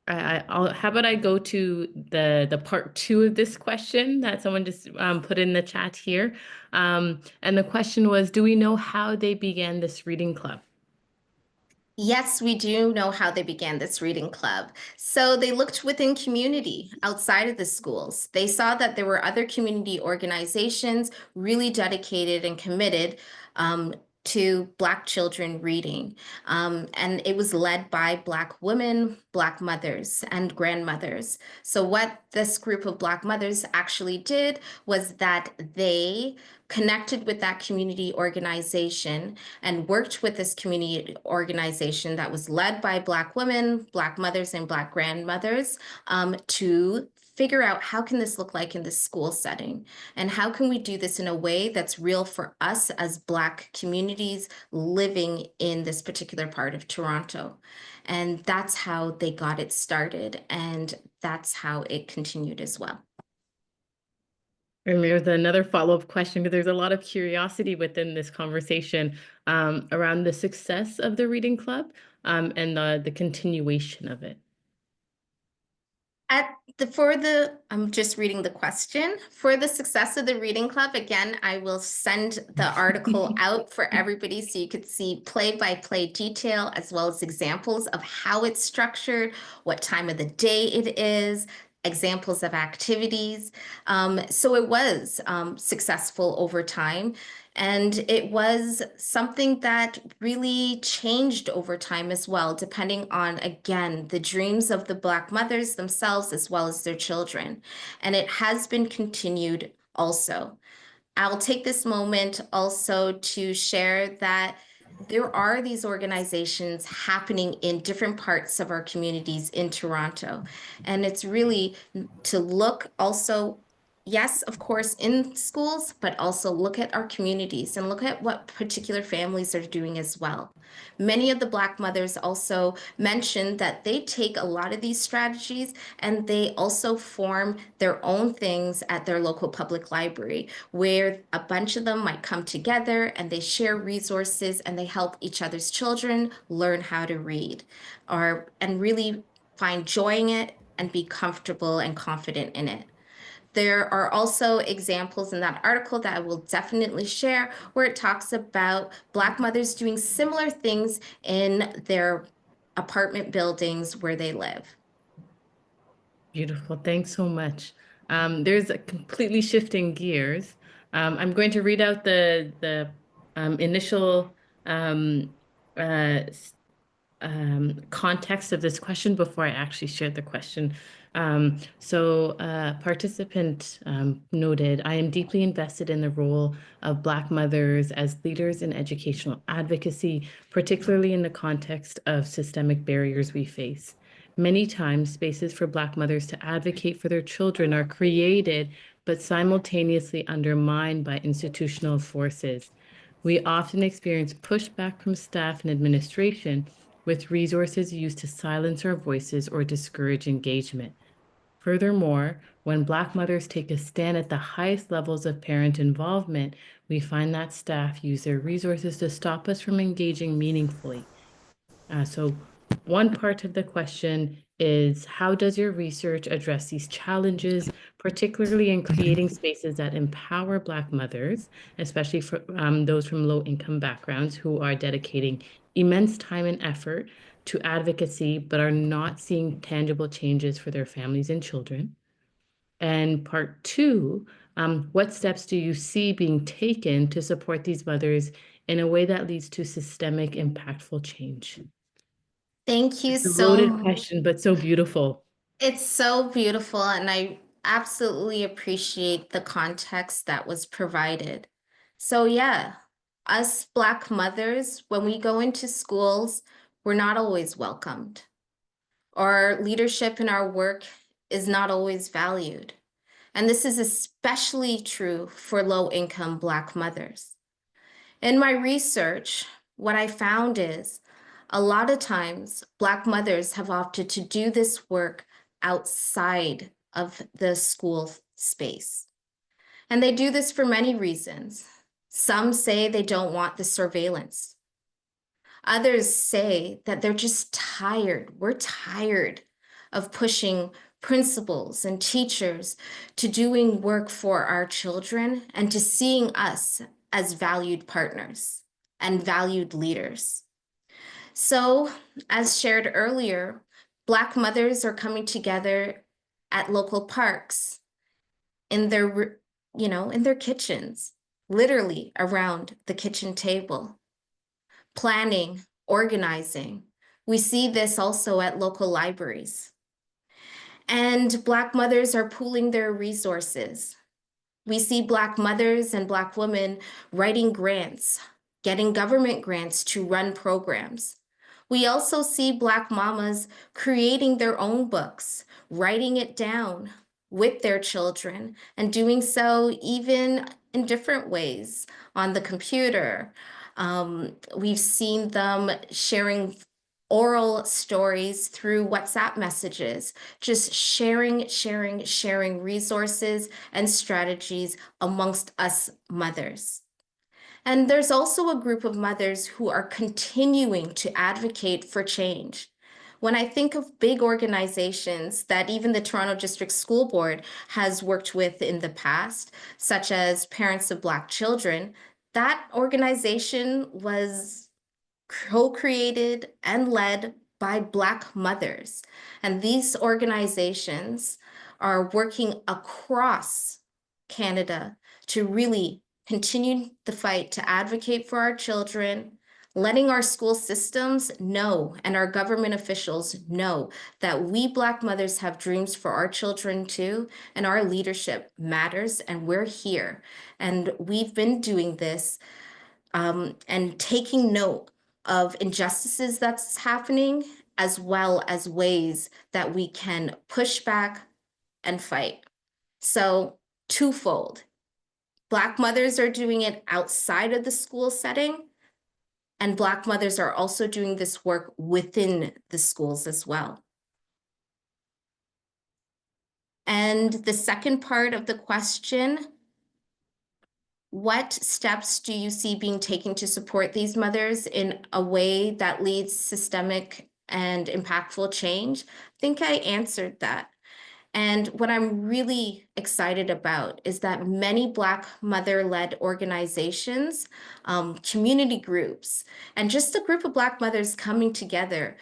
about I go to the part 2 of this question that someone just put in the chat here. And the question was, do we know how they began this reading club? Yes, we do know how they began this reading club. So they looked within community outside of the schools. They saw that there were other community organizations really dedicated and committed to Black children reading. And it was led by Black women, Black mothers, and grandmothers. So what this group of Black mothers actually did was that they connected with that community organization and worked with this community organization that was led by Black women, Black mothers, and Black grandmothers to figure out how can this look like in the school setting, and how can we do this in a way that's real for us as Black communities living in this particular part of Toronto. And that's how they got it started, and that's how it continued as well. And there's another follow-up question, because there's a lot of curiosity within this conversation around the success of the reading club and the continuation of it. I'm just reading the question. For the success of the reading club, again, I will send the article out for everybody so you could see play-by-play detail as well as examples of how it's structured, what time of the day it is, examples of activities. So it was successful over time. And it was something that really changed over time as well, depending on, again, the dreams of the Black mothers themselves as well as their children. And it has been continued also. I'll take this moment also to share that there are these organizations happening in different parts of our communities in Toronto. And it's really to look also, yes, of course, in schools, but also look at our communities and look at what particular families are doing as well. Many of the Black mothers also mentioned that they take a lot of these strategies and they also form their own things at their local public library, where a bunch of them might come together and they share resources and they help each other's children learn how to read and really find joy in it and be comfortable and confident in it. There are also examples in that article that I will definitely share where it talks about Black mothers doing similar things in their apartment buildings where they live. Beautiful. Thanks so much. There's a completely shifting gears. I'm going to read out the initial context of this question before I actually share the question. Participant noted, I am deeply invested in the role of Black mothers as leaders in educational advocacy, particularly in the context of systemic barriers we face. Many times, spaces for Black mothers to advocate for their children are created, but simultaneously undermined by institutional forces. We often experience pushback from staff and administration, with resources used to silence our voices or discourage engagement. Furthermore, when Black mothers take a stand at the highest levels of parent involvement, we find that staff use their resources to stop us from engaging meaningfully. So one part of the question is, how does your research address these challenges, particularly in creating spaces that empower Black mothers, especially for those from low-income backgrounds who are dedicating immense time and effort to advocacy, but are not seeing tangible changes for their families and children? And part two, what steps do you see being taken to support these mothers in a way that leads to systemic, impactful change? Thank you It's a so loaded much. question, but so beautiful. It's so beautiful, and I absolutely appreciate the context that was provided. So, yeah, us Black mothers, when we go into schools, we're not always welcomed. Our leadership in our work is not always valued. And this is especially true for low-income Black mothers. In my research, what I found is a lot of times Black mothers have opted to do this work outside of the school space. And they do this for many reasons. Some say they don't want the surveillance. Others say that they're just tired. We're tired of pushing principals and teachers to doing work for our children and to seeing us as valued partners and valued leaders. So, as shared earlier, Black mothers are coming together at local parks in their, in their kitchens, literally around the kitchen table, planning, organizing. We see this also at local libraries. And Black mothers are pooling their resources. We see Black mothers and Black women writing grants, getting government grants to run programs. We also see Black mamas creating their own books, writing it down with their children, and doing so even in different ways on the computer. We've seen them sharing oral stories through WhatsApp messages, just sharing resources and strategies amongst us mothers. And there's also a group of mothers who are continuing to advocate for change. When I think of big organizations that even the Toronto District School Board has worked with in the past, such as Parents of Black Children, that organization was co-created and led by Black mothers. And these organizations are working across Canada to really continue the fight to advocate for our children, letting our school systems know and our government officials know that we Black mothers have dreams for our children too, and our leadership matters, and we're here. And we've been doing this and taking note of injustices that's happening, as well as ways that we can push back and fight. So twofold. Black mothers are doing it outside of the school setting, and Black mothers are also doing this work within the schools as well. And the second part of the question, what steps do you see being taken to support these mothers in a way that leads systemic and impactful change? I think I answered that. And what I'm really excited about is that many Black mother-led organizations, community groups, and just a group of Black mothers coming together,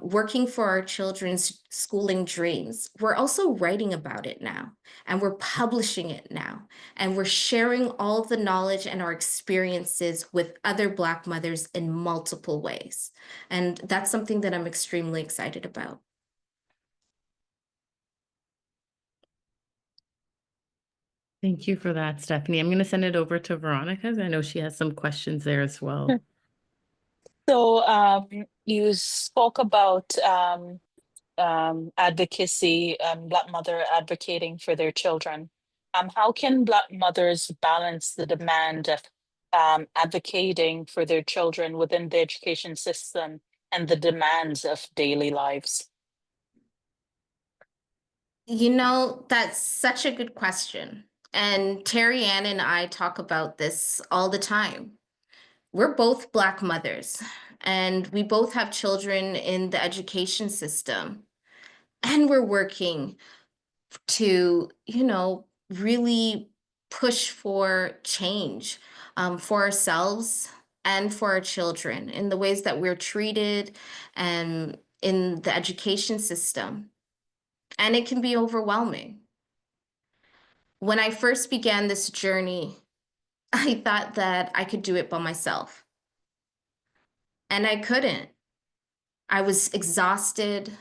working for our children's schooling dreams. We're also writing about it now, and we're publishing it now, and we're sharing all of the knowledge and our experiences with other Black mothers in multiple ways. And that's something that I'm extremely excited about. Thank you for that, Stephanie. I'm going to send it over to Veronica, as I know she has some questions there as well. So you spoke about advocacy, Black mother advocating for their children. How can Black mothers balance the demand of advocating for their children within the education system and the demands of daily lives? You know, that's such a good question. And Terry Ann and I talk about this all the time. We're both Black mothers, and we both have children in the education system. And we're working to, really push for change for ourselves and for our children in the ways that we're treated and in the education system. And it can be overwhelming. When I first began this journey, I thought that I could do it by myself. And I couldn't. I was exhausted,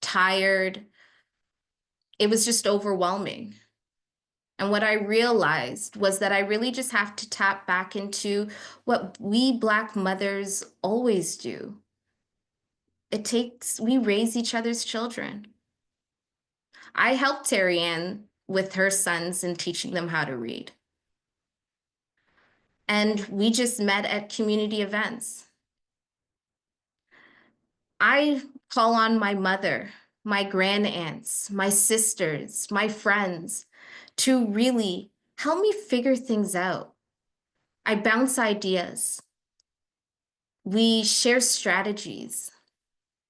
tired. It was just overwhelming. And what I realized was that I really just have to tap back into what we Black mothers always do. We raise each other's children. I helped Terry Ann with her sons in teaching them how to read. And we just met at community events. I call on my mother, my granddaunts, my sisters, my friends to really help me figure things out. I bounce ideas. We share strategies.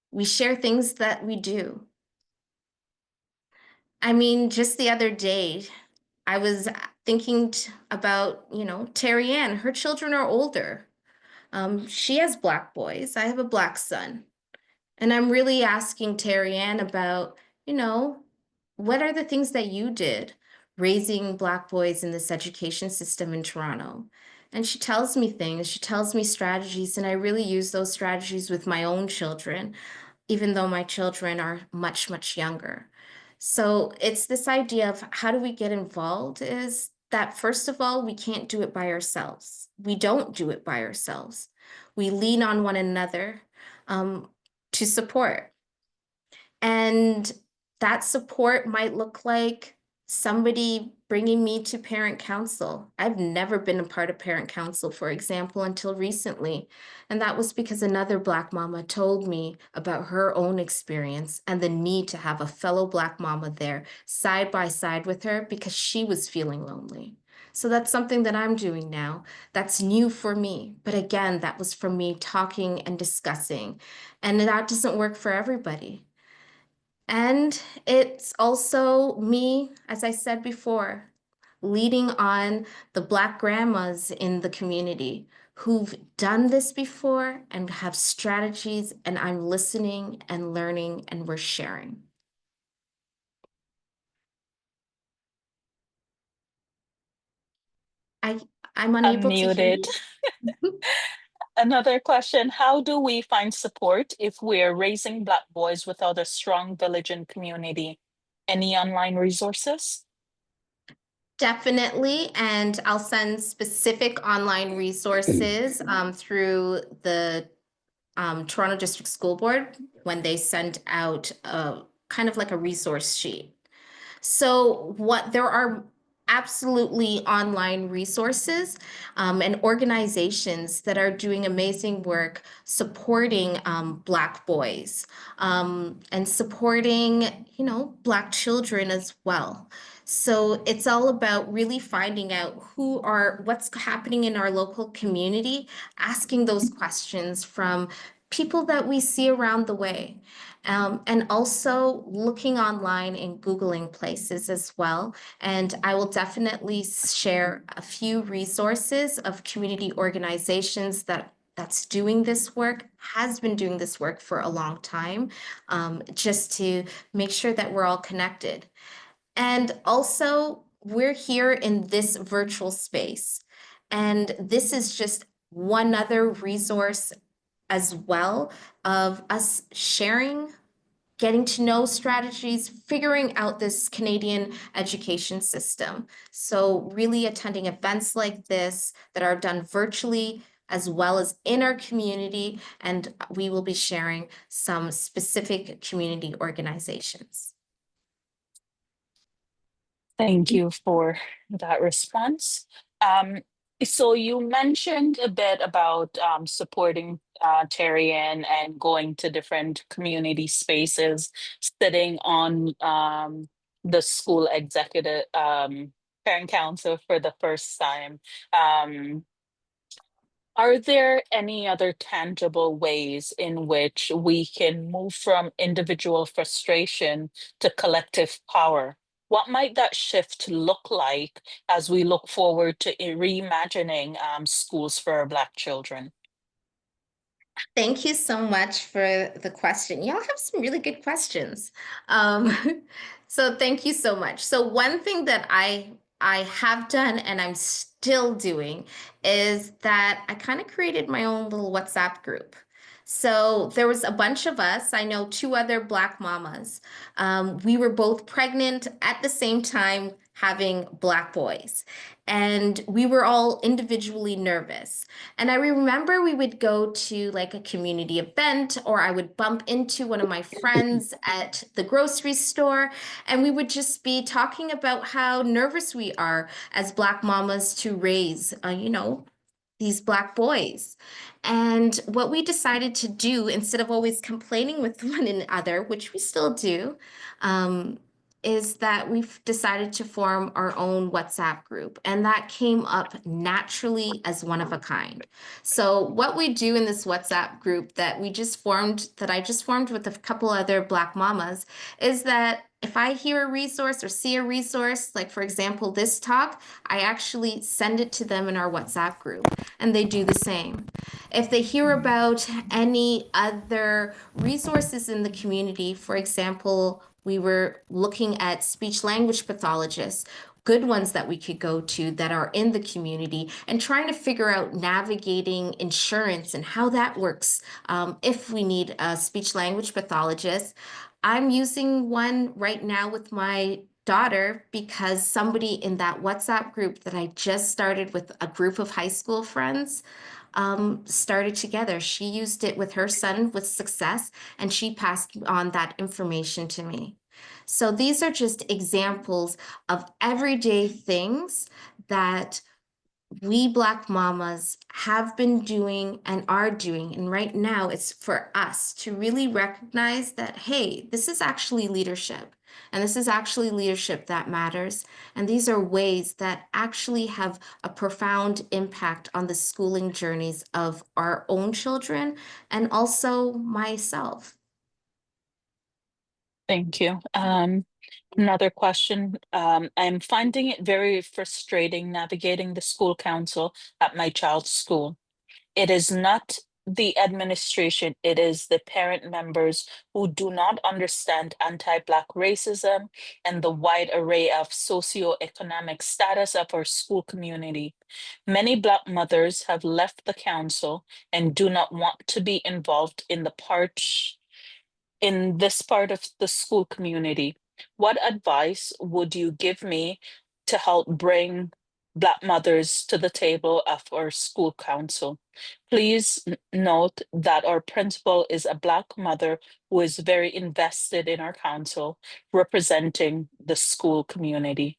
We share things that we do. I mean, just the other day, I was thinking about, Terry Ann. Her children are older. She has Black boys. I have a Black son. And I'm really asking Terry Ann about, what are the things that you did raising Black boys in this education system in Toronto? And she tells me things, she tells me strategies, and I really use those strategies with my own children, even though my children are much, much younger. So it's this idea of how do we get involved is that, first of all, we can't do it by ourselves. We don't do it by ourselves. We lean on one another to support. And that support might look like somebody bringing me to parent council. I've never been a part of parent council, for example, until recently. And that was because another Black mama told me about her own experience and the need to have a fellow Black mama there side by side with her because she was feeling lonely. So that's something that I'm doing now. That's new for me. But again, that was from me talking and discussing. And that doesn't work for everybody. And it's also me, as I said before, leading on the Black grandmas in the community who've done this before and have strategies, and I'm listening and learning and we're sharing. I'm unable to hear Unmuted. you. Another question, how do we find support if we're raising Black boys without a strong village and community? Any online resources? Definitely, and I'll send specific online resources through the Toronto District School Board when they send out a kind of like a resource sheet. So there are absolutely online resources and organizations that are doing amazing work supporting Black boys and supporting, Black children as well. So it's all about really finding out what's happening in our local community, asking those questions from people that we see around the way. And also looking online and Googling places as well. And I will definitely share a few resources of community organizations that's doing this work, has been doing this work for a long time, just to make sure that we're all connected. And also, we're here in this virtual space. And this is just one other resource as well of us sharing, getting to know strategies, figuring out this Canadian education system. So really attending events like this that are done virtually as well as in our community, and we will be sharing some specific community organizations. Thank you for that response. Um, so you mentioned a bit about supporting Terrian and going to different community spaces, sitting on the school executive parent council for the first time. Um, are there any other tangible ways in which we can move from individual frustration to collective power? What might that shift look like as we look forward to reimagining schools for our Black children? Thank you so much for the question. Y'all have some really good questions. Um, so thank you so much. So one thing that I have done and I'm still doing is that I kind of created my own little WhatsApp group. So there was a bunch of us. I know two other Black mamas. We were both pregnant at the same time, having Black boys, and we were all individually nervous. And I remember we would go to like a community event, or I would bump into one of my friends at the grocery store, and we would just be talking about how nervous we are as Black mamas to raise, these Black boys. And what we decided to do, instead of always complaining with one another, which we still do, is that we've decided to form our own WhatsApp group, and that came up naturally as one of a kind. So what we do in this WhatsApp group that I just formed with a couple other Black mamas, is that if I hear a resource or see a resource, like for example, this talk, I actually send it to them in our WhatsApp group, and they do the same. If they hear about any other resources in the community, for example, we were looking at speech language pathologists, good ones that we could go to that are in the community, and trying to figure out navigating insurance and how that works if we need a speech language pathologist. I'm using one right now with my daughter because somebody in that WhatsApp group that I just started with a group of high school friends started together. She used it with her son with success, and she passed on that information to me. So these are just examples of everyday things that we Black mamas have been doing and are doing. And right now it's for us to really recognize that, hey, this is actually leadership. And this is actually leadership that matters. And these are ways that actually have a profound impact on the schooling journeys of our own children and also myself. Thank you. Another question. I'm finding it very frustrating navigating the school council at my child's school. It is not the administration, it is the parent members who do not understand anti-Black racism and the wide array of socioeconomic status of our school community. Many Black mothers have left the council and do not want to be involved in this part of the school community. What advice would you give me to help bring Black mothers to the table of our school council? Please note that our principal is a Black mother who is very invested in our council, representing the school community.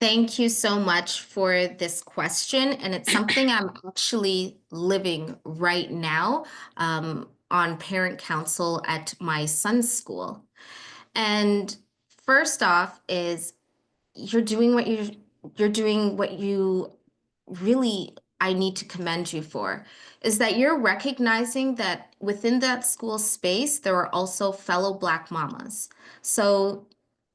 Thank you so much for this question. And it's something I'm actually living right now on parent council at my son's school. And first off is you're doing what you really I need to commend you for is that you're recognizing that within that school space there are also fellow Black mamas. So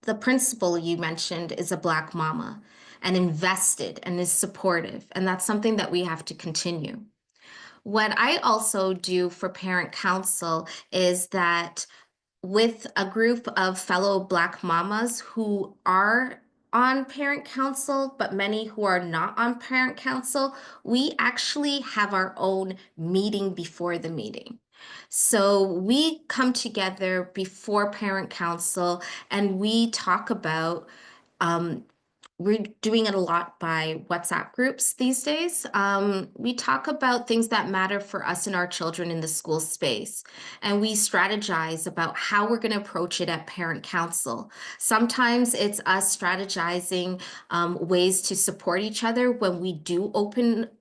the principal you mentioned is a Black mama and invested and is supportive, and that's something that we have to continue. What I also do for parent council is that with a group of fellow Black mamas who are on parent council, but many who are not on parent council, we actually have our own meeting before the meeting. So we come together before parent council and we talk about we're doing it a lot by WhatsApp groups these days. We talk about things that matter for us and our children in the school space, and we strategize about how we're going to approach it at parent council. Sometimes it's us strategizing ways to support each other when we do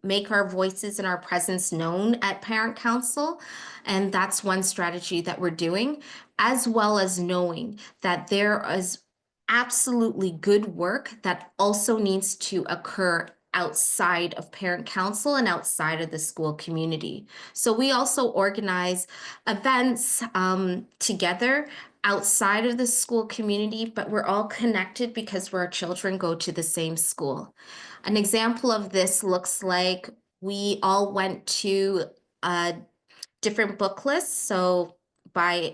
make our voices and our presence known at parent council. And that's one strategy that we're doing, as well as knowing that there is absolutely good work that also needs to occur outside of parent council and outside of the school community. So we also organize events together outside of the school community, but we're all connected because our children go to the same school. An example of this looks like we all went to a different book lists. So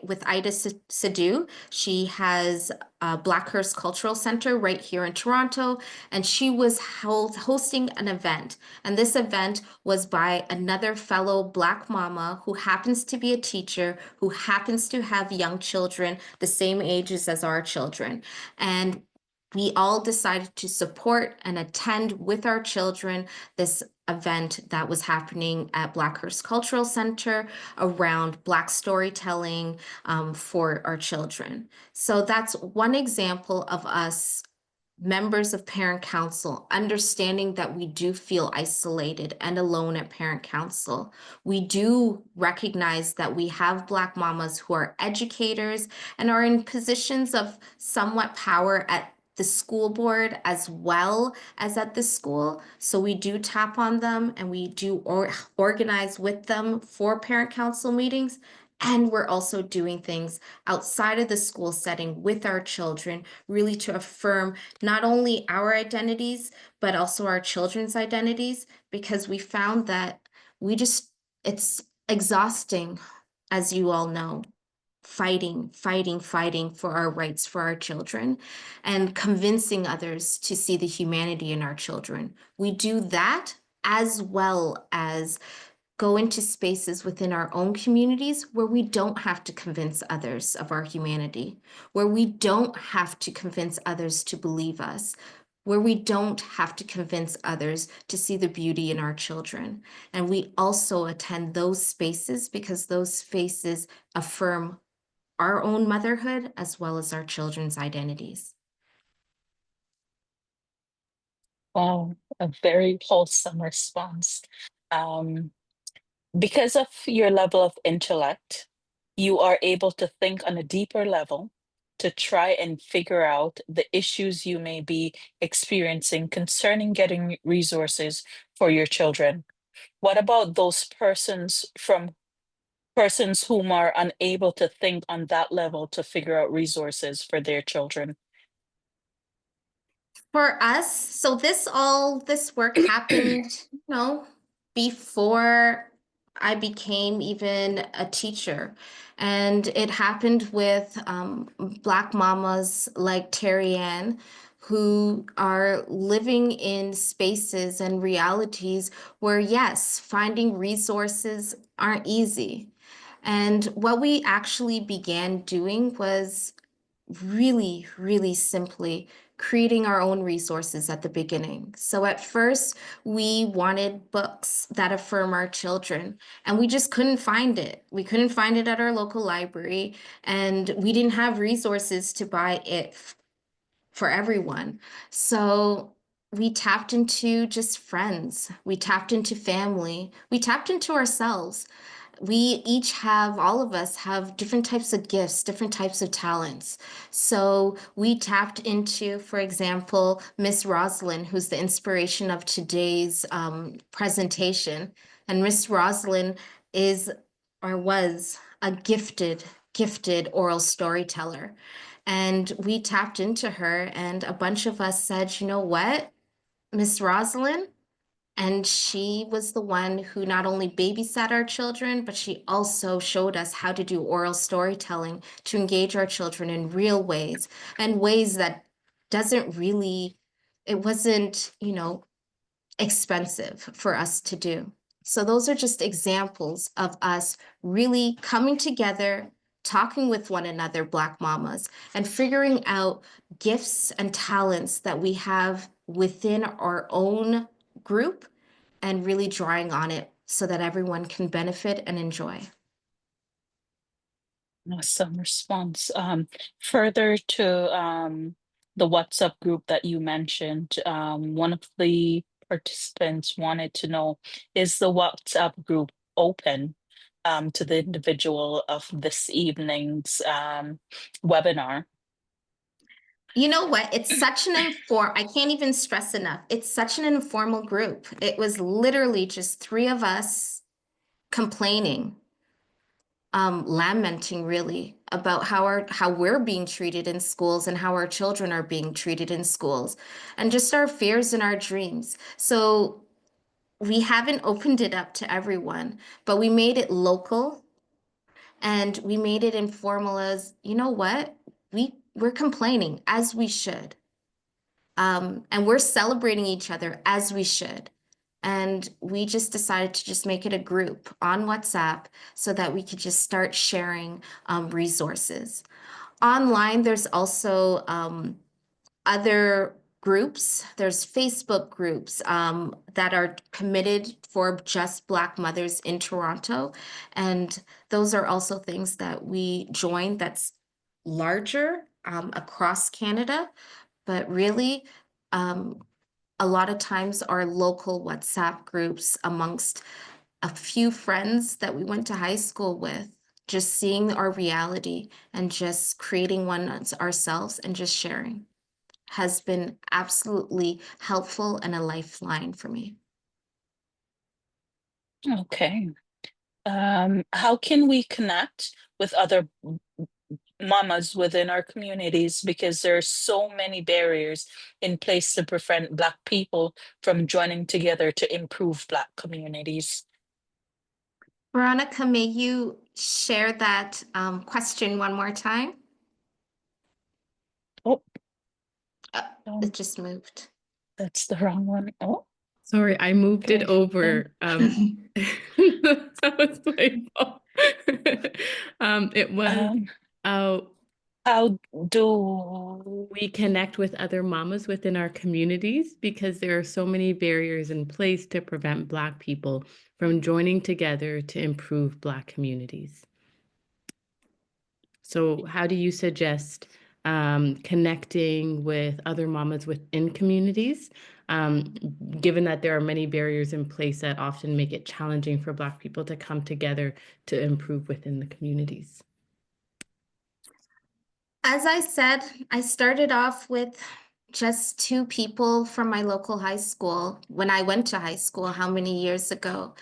with Ida Sidhu, she has Blackhurst Cultural Center right here in Toronto, and she was hosting an event. And this event was by another fellow Black mama who happens to be a teacher, who happens to have young children the same ages as our children. And we all decided to support and attend with our children this event that was happening at Blackhurst Cultural Center around Black storytelling for our children. So that's one example of us, members of parent council, understanding that we do feel isolated and alone at parent council. We do recognize that we have Black mamas who are educators and are in positions of somewhat power at the school board as well as at the school. So we do tap on them and we do organize with them for parent council meetings. And we're also doing things outside of the school setting with our children, really to affirm not only our identities, but also our children's identities, because we found that it's exhausting, as you all know, fighting for our rights for our children and convincing others to see the humanity in our children. We do that as well as go into spaces within our own communities where we don't have to convince others of our humanity, where we don't have to convince others to believe us, where we don't have to convince others to see the beauty in our children. And we also attend those spaces because those spaces affirm our own motherhood as well as our children's identities. Wow, a very wholesome response. Because of your level of intellect, you are able to think on a deeper level, to try and figure out the issues you may be experiencing concerning getting resources for your children? What about those persons whom are unable to think on that level to figure out resources for their children? For us, so this work happened, before I became even a teacher. And it happened with Black mamas like Terry Ann, who are living in spaces and realities where, yes, finding resources aren't easy. And what we actually began doing was really, really simply creating our own resources at the beginning. So at first, we wanted books that affirm our children, and we just couldn't find it. We couldn't find it at our local library, and we didn't have resources to buy it for everyone. So we tapped into just friends, we tapped into family, we tapped into ourselves. We each have, all of us have different types of gifts, different types of talents. So we tapped into, for example, Miss Roslyn, who's the inspiration of today's presentation. And Miss Roslyn is, or was, a gifted oral storyteller. And we tapped into her, and a bunch of us said, you know what, Miss Roslyn? And she was the one who not only babysat our children, but she also showed us how to do oral storytelling to engage our children in real ways and ways that doesn't really, it wasn't, expensive for us to do. So those are just examples of us really coming together, talking with one another, Black mamas, and figuring out gifts and talents that we have within our own group and really drawing on it so that everyone can benefit and enjoy. Awesome response. Further to the WhatsApp group that you mentioned, one of the participants wanted to know, is the WhatsApp group open to the individual of this evening's webinar? You know what? It's such an I can't even stress enough. It's such an informal group. It was literally just three of us complaining, lamenting really about how we're being treated in schools and how our children are being treated in schools, and just our fears and our dreams. So we haven't opened it up to everyone, but we made it local and we made it informal as, you know what? We're complaining as we should. And we're celebrating each other as we should. And we just decided to just make it a group on WhatsApp so that we could just start sharing resources. Online, there's also other groups. There's Facebook groups that are committed for just Black mothers in Toronto. And those are also things that we joined that's larger across Canada. But really, a lot of times our local WhatsApp groups amongst a few friends that we went to high school with, just seeing our reality and just creating one ourselves and just sharing has been absolutely helpful and a lifeline for me. Okay. How can we connect with other mamas within our communities, because there are so many barriers in place to prevent Black people from joining together to improve Black communities? Veronica, may you share that question one more time? Oh, It just moved. that's the wrong one. Oh, Sorry, I moved it okay. over. That was my fault. It was How do we connect with other mamas within our communities, because there are so many barriers in place to prevent Black people from joining together to improve Black communities. So how do you suggest connecting with other mamas within communities, given that there are many barriers in place that often make it challenging for Black people to come together to improve within the communities? As I said, I started off with just 2 people from my local high school. When I went to high school, how many years ago?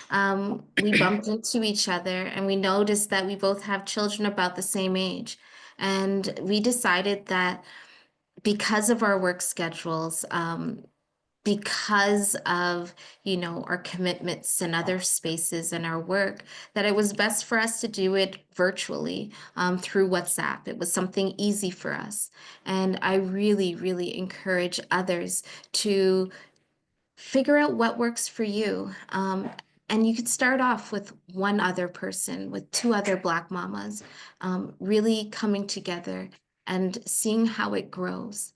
We bumped into each other and we noticed that we both have children about the same age. And we decided that because of our work schedules, because of, our commitments and other spaces in our work, that it was best for us to do it virtually, through WhatsApp. It was something easy for us. And I really, really encourage others to figure out what works for you. And you could start off with one other person, with 2 other Black mamas, really coming together and seeing how it grows.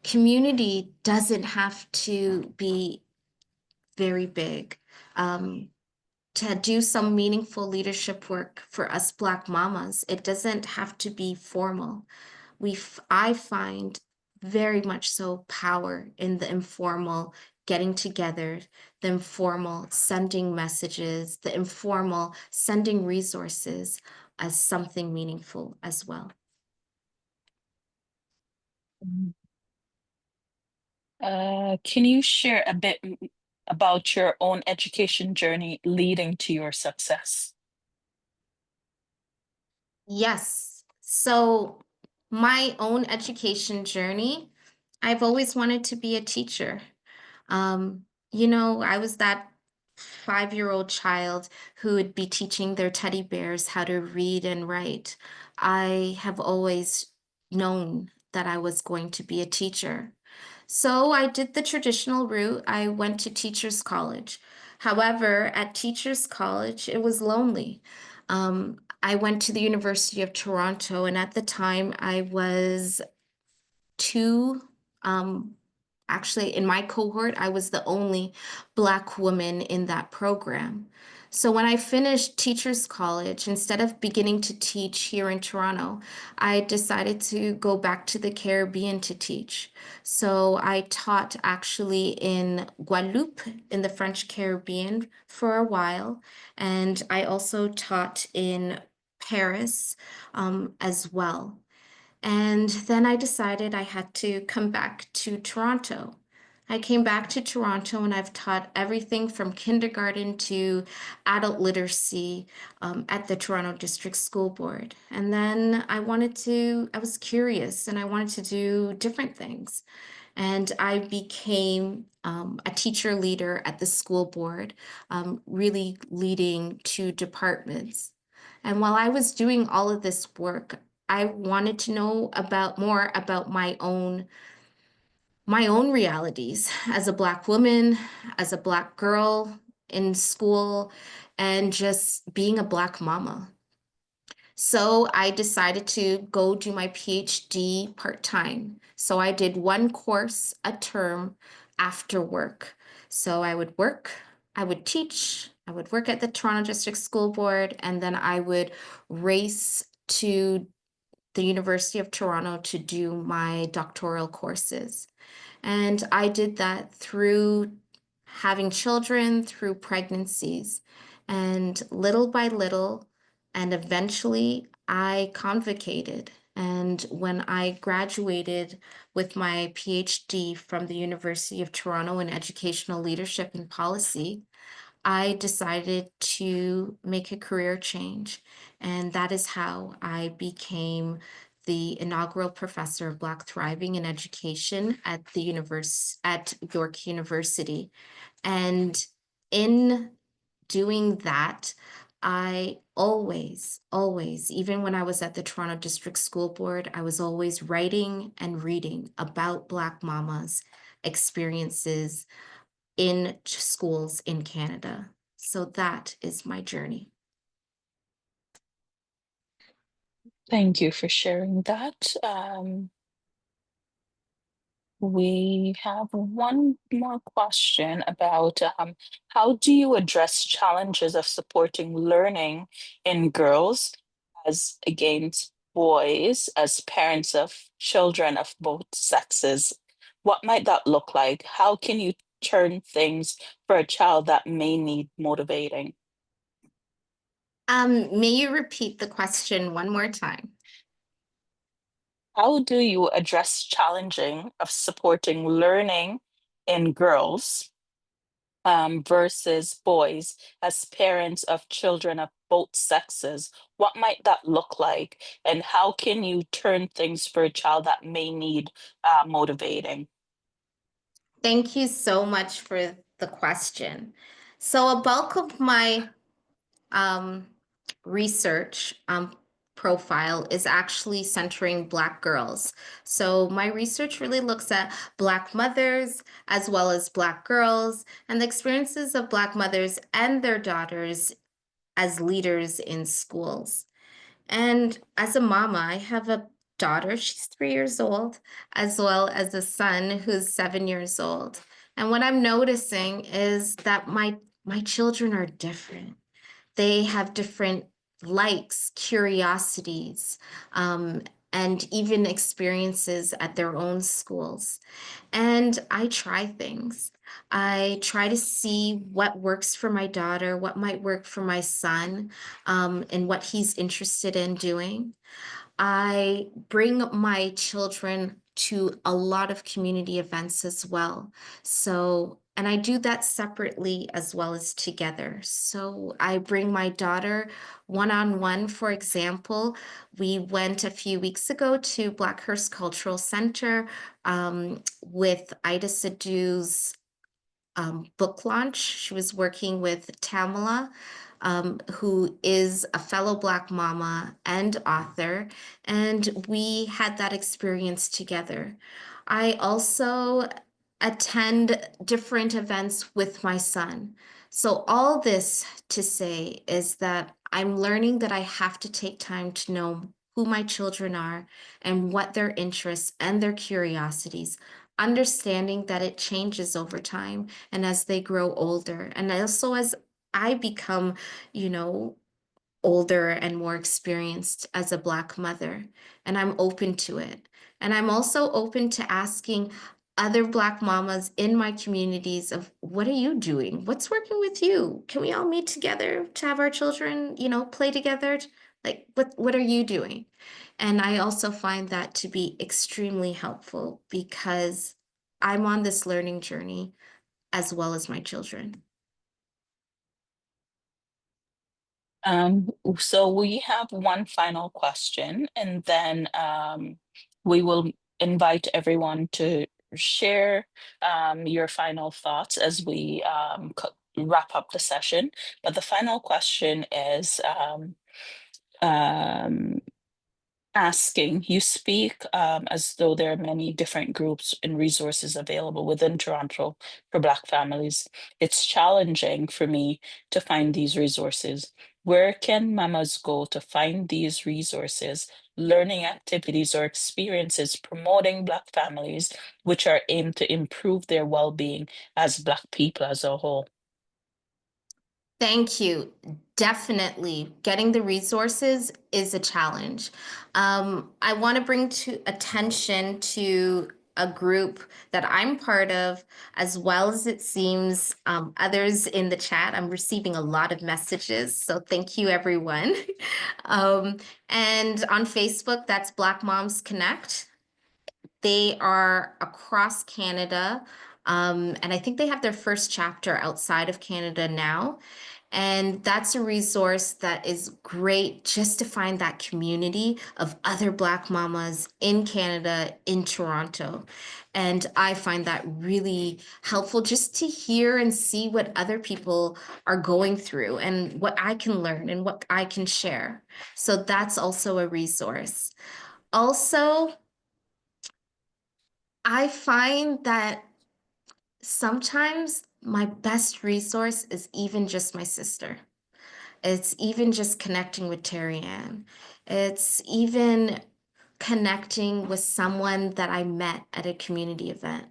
Community doesn't have to be very big. To do some meaningful leadership work for us Black mamas, it doesn't have to be formal. I find very much so power in the informal getting together, the informal sending messages, the informal sending resources as something meaningful as well. Can you share a bit about your own education journey leading to your success? Yes. So my own education journey, I've always wanted to be a teacher. Um, I was that 5-year-old child who would be teaching their teddy bears how to read and write. I have always known that I was going to be a teacher. So I did the traditional route. I went to teachers college. However, at teachers college, it was lonely. I went to the University of Toronto, and at the time I was two, actually in my cohort, I was the only Black woman in that program. So when I finished teachers college, instead of beginning to teach here in Toronto, I decided to go back to the Caribbean to teach. So I taught actually in Guadeloupe in the French Caribbean for a while. And I also taught in Paris, as well. And then I decided I had to come back to Toronto. I came back to Toronto and I've taught everything from kindergarten to adult literacy, at the Toronto District School Board. And then I was curious and I wanted to do different things. And I became, a teacher leader at the school board, really leading 2 departments. And while I was doing all of this work, I wanted to know more about my own realities as a Black woman, as a Black girl in school, and just being a Black mama. So I decided to go do my PhD part-time. So I did 1 course a term after work. So I would work, I would teach, I would work at the Toronto District School Board, and then I would race to the University of Toronto to do my doctoral courses. And I did that through having children, through pregnancies. And little by little, and eventually, I convocated. And when I graduated with my PhD from the University of Toronto in Educational Leadership and Policy, I decided to make a career change. And that is how I became the inaugural professor of Black Thriving in Education at at York University. And in doing that, I always, even when I was at the Toronto District School Board, I was always writing and reading about Black mamas' experiences in schools in Canada. So that is my journey. Thank you for sharing that. We have one more question about how do you address challenges of supporting learning in girls as against boys as parents of children of both sexes? What might that look like? How can you turn things for a child that may need motivating? May you repeat the question one more time? How do you address challenging of supporting learning in girls versus boys as parents of children of both sexes? What might that look like? And how can you turn things for a child that may need motivating? Thank you so much for the question. So a bulk of my um, research profile is actually centering Black girls. So my research really looks at Black mothers as well as Black girls and the experiences of Black mothers and their daughters as leaders in schools. And as a mama, I have a daughter, she's 3 years old, as well as a son who's 7 years old. And what I'm noticing is that my children are different. They have different likes, curiosities, um, and even experiences at their own schools. And I try things. I try to see what works for my daughter, what might work for my son, and what he's interested in doing. I bring my children to a lot of community events as well. So, and I do that separately as well as together. So I bring my daughter one-on-one, for example. We went a few weeks ago to Blackhurst Cultural Center with Ida Sadu's book launch. She was working with Tamala, who is a fellow Black mama and author, and we had that experience together. I also attend different events with my son. So all this to say is that I'm learning that I have to take time to know who my children are and what their interests and their curiosities, understanding that it changes over time and as they grow older. And also as I become, you know, older and more experienced as a Black mother, and I'm open to it. And I'm also open to asking other Black mamas in my communities of what are you doing? What's working with you? Can we all meet together to have our children, you know, play together? Like, what are you doing? And I also find that to be extremely helpful because I'm on this learning journey as well as my children. So we have one final question, and then we will invite everyone to share your final thoughts as we wrap up the session. But the final question is um, asking, you speak as though there are many different groups and resources available within Toronto for Black families. It's challenging for me to find these resources. Where can mamas go to find these resources, learning activities or experiences promoting Black families, which are aimed to improve their well-being as Black people as a whole? Thank you. Definitely, getting the resources is a challenge. I want to bring to attention to a group that I'm part of, as well as it seems others in the chat. I'm receiving a lot of messages, so thank you, everyone. And on Facebook, that's Black Moms Connect. They are across Canada, and I think they have their first chapter outside of Canada now. And that's a resource that is great just to find that community of other Black mamas in Canada, in Toronto. And I find that really helpful just to hear and see what other people are going through and what I can learn and what I can share. So that's also a resource. Also, I find that sometimes my best resource is even just my sister. It's even just connecting with Terry Ann. It's even connecting with someone that I met at a community event.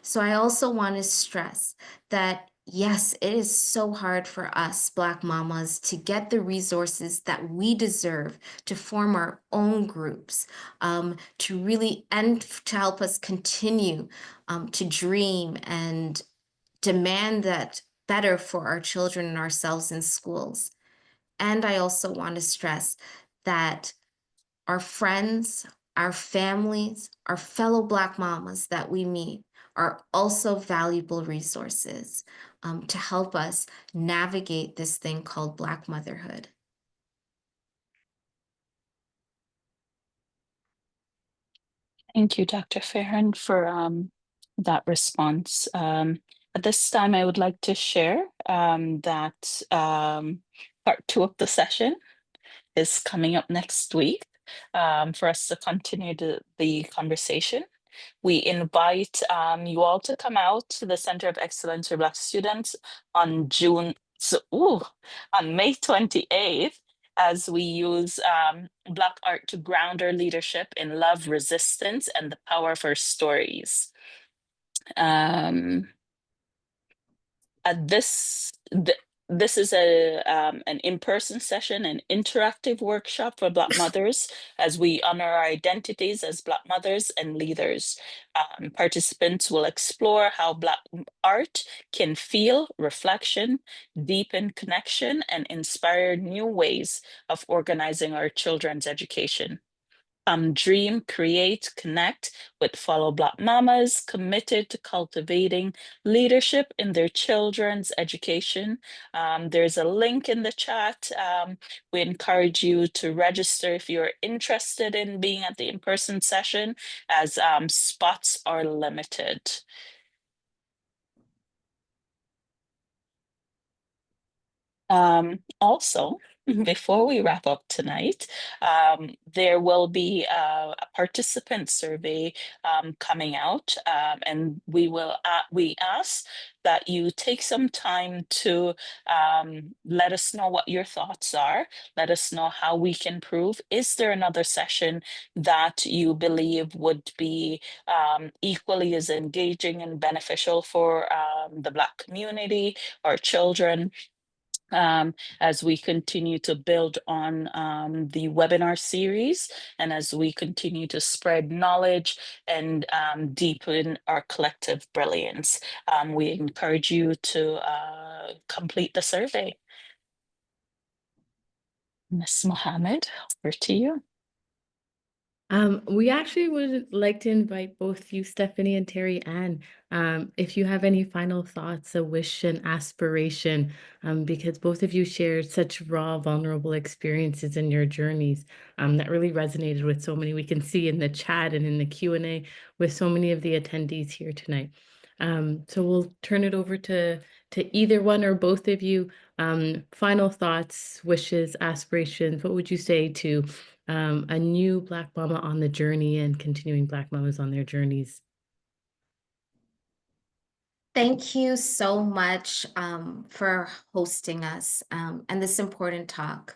So I also want to stress that yes, it is so hard for us Black mamas to get the resources that we deserve to form our own groups, to really, and to help us continue to dream and demand that better for our children and ourselves in schools. And I also want to stress that our friends, our families, our fellow Black mamas that we meet are also valuable resources to help us navigate this thing called Black motherhood. Thank you, Dr. Farron, for that response. At this time, I would like to share that part 2 of the session is coming up next week for us to continue the conversation. We invite you all to come out to the Center of Excellence for Black Students on May 28th, as we use Black art to ground our leadership in love, resistance, and the power of our stories. This is an in-person session, an interactive workshop for Black mothers as we honor our identities as Black mothers and leaders. Participants will explore how Black art can fuel reflection, deepen connection, and inspire new ways of organizing our children's education. Dream, create, connect with fellow Black mamas committed to cultivating leadership in their children's education. There's a link in the chat. We encourage you to register if you're interested in being at the in-person session, as spots are limited. Also, before we wrap up tonight, there will be a participant survey coming out, and we ask that you take some time to let us know what your thoughts are. Let us know how we can improve. Is there another session that you believe would be equally as engaging and beneficial for the Black community or children? As we continue to build on the webinar series, and as we continue to spread knowledge and deepen our collective brilliance. We encourage you to complete the survey. Ms. Mohammed, over to you. We actually would like to invite both you, Stephanie and Terry Ann, if you have any final thoughts, a wish, an aspiration, because both of you shared such raw, vulnerable experiences in your journeys that really resonated with so many. We can see in the chat and in the Q&A with so many of the attendees here tonight. So we'll turn it over to either one or both of you. Final thoughts, wishes, aspirations. What would you say to a new Black mama on the journey and continuing Black mamas on their journeys? Thank you so much for hosting us and this important talk.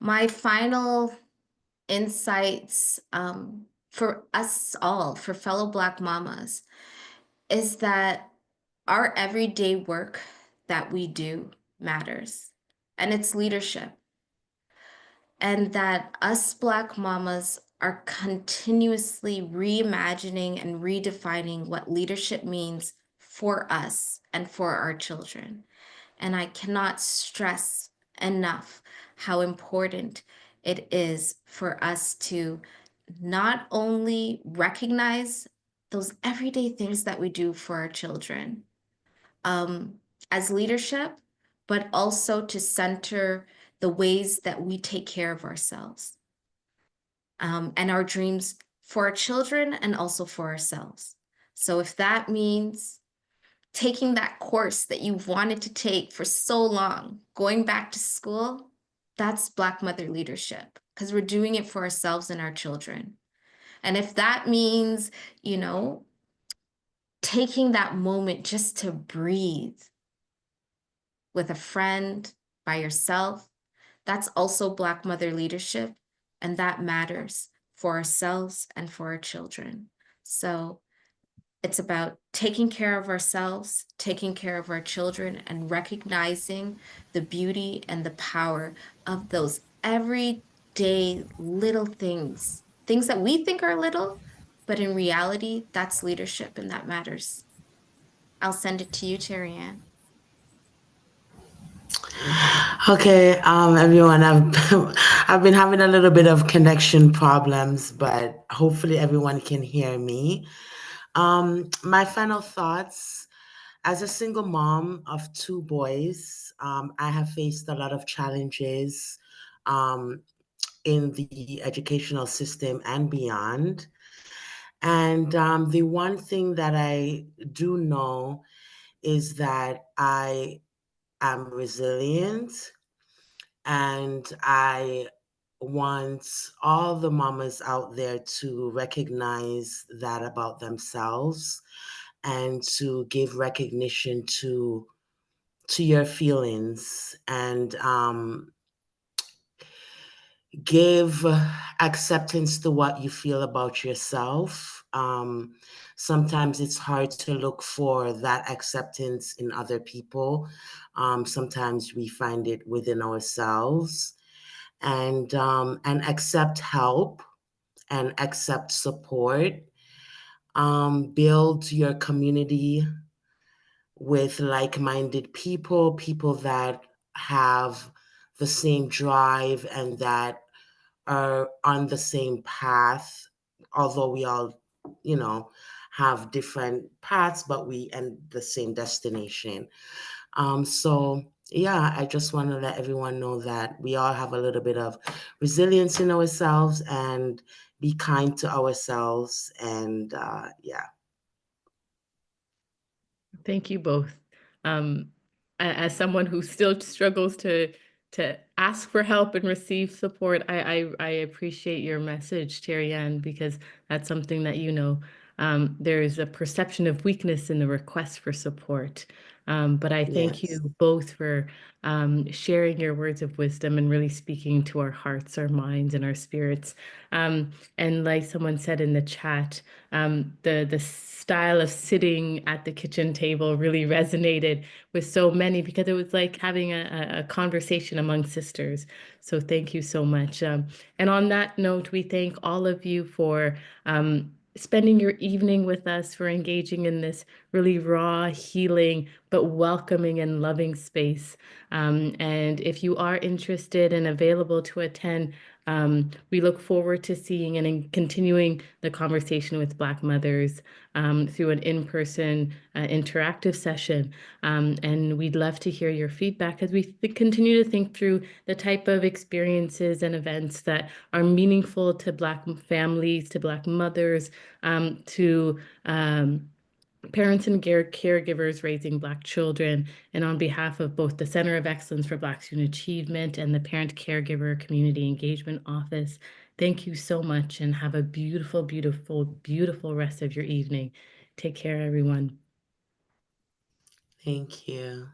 My final insights for us all, for fellow Black mamas, is that our everyday work that we do matters, and it's leadership. And that us Black mamas are continuously reimagining and redefining what leadership means for us and for our children. And I cannot stress enough how important it is for us to not only recognize those everyday things that we do for our children as leadership, but also to center the ways that we take care of ourselves and our dreams for our children and also for ourselves. So if that means taking that course that you've wanted to take for so long, going back to school, that's Black mother leadership, because we're doing it for ourselves and our children. And if that means, taking that moment just to breathe with a friend, by yourself, that's also Black mother leadership, and that matters for ourselves and for our children. So it's about taking care of ourselves, taking care of our children, and recognizing the beauty and the power of those everyday little things that we think are little, but in reality, that's leadership and that matters. I'll send it to you, Terry Ann. Okay, everyone, I've been having a little bit of connection problems, but hopefully everyone can hear me. My final thoughts. As a single mom of two boys, I have faced a lot of challenges um, in the educational system and beyond. And the one thing that I do know is that I am resilient, and I want all the mamas out there to recognize that about themselves and to give recognition to your feelings, and give acceptance to what you feel about yourself. Sometimes it's hard to look for that acceptance in other people. Sometimes we find it within ourselves, and accept help and accept support. Build your community with like-minded people, people that have the same drive and that are on the same path, although we all, have different paths, but we end the same destination. So yeah, I just want to let everyone know that we all have a little bit of resilience in ourselves, and be kind to ourselves. And yeah. Thank you both. As someone who still struggles to ask for help and receive support, I appreciate your message, Terry Ann, because that's something that there is a perception of weakness in the request for support. But I thank Yes. you both for sharing your words of wisdom and really speaking to our hearts, our minds, and our spirits. And like someone said in the chat, the style of sitting at the kitchen table really resonated with so many, because it was like having a conversation among sisters. So thank you so much. And on that note, we thank all of you for spending your evening with us, for engaging in this really raw, healing, but welcoming and loving space. And if you are interested and available to attend, we look forward to seeing and continuing the conversation with Black mothers through an in-person interactive session. And we'd love to hear your feedback as we continue to think through the type of experiences and events that are meaningful to Black families, to Black mothers, to parents and caregivers raising Black children. And on behalf of both the Center of Excellence for Black Student Achievement and the Parent Caregiver Community Engagement Office, thank you so much, and have a beautiful, beautiful, beautiful rest of your evening. Take care, everyone. Thank you.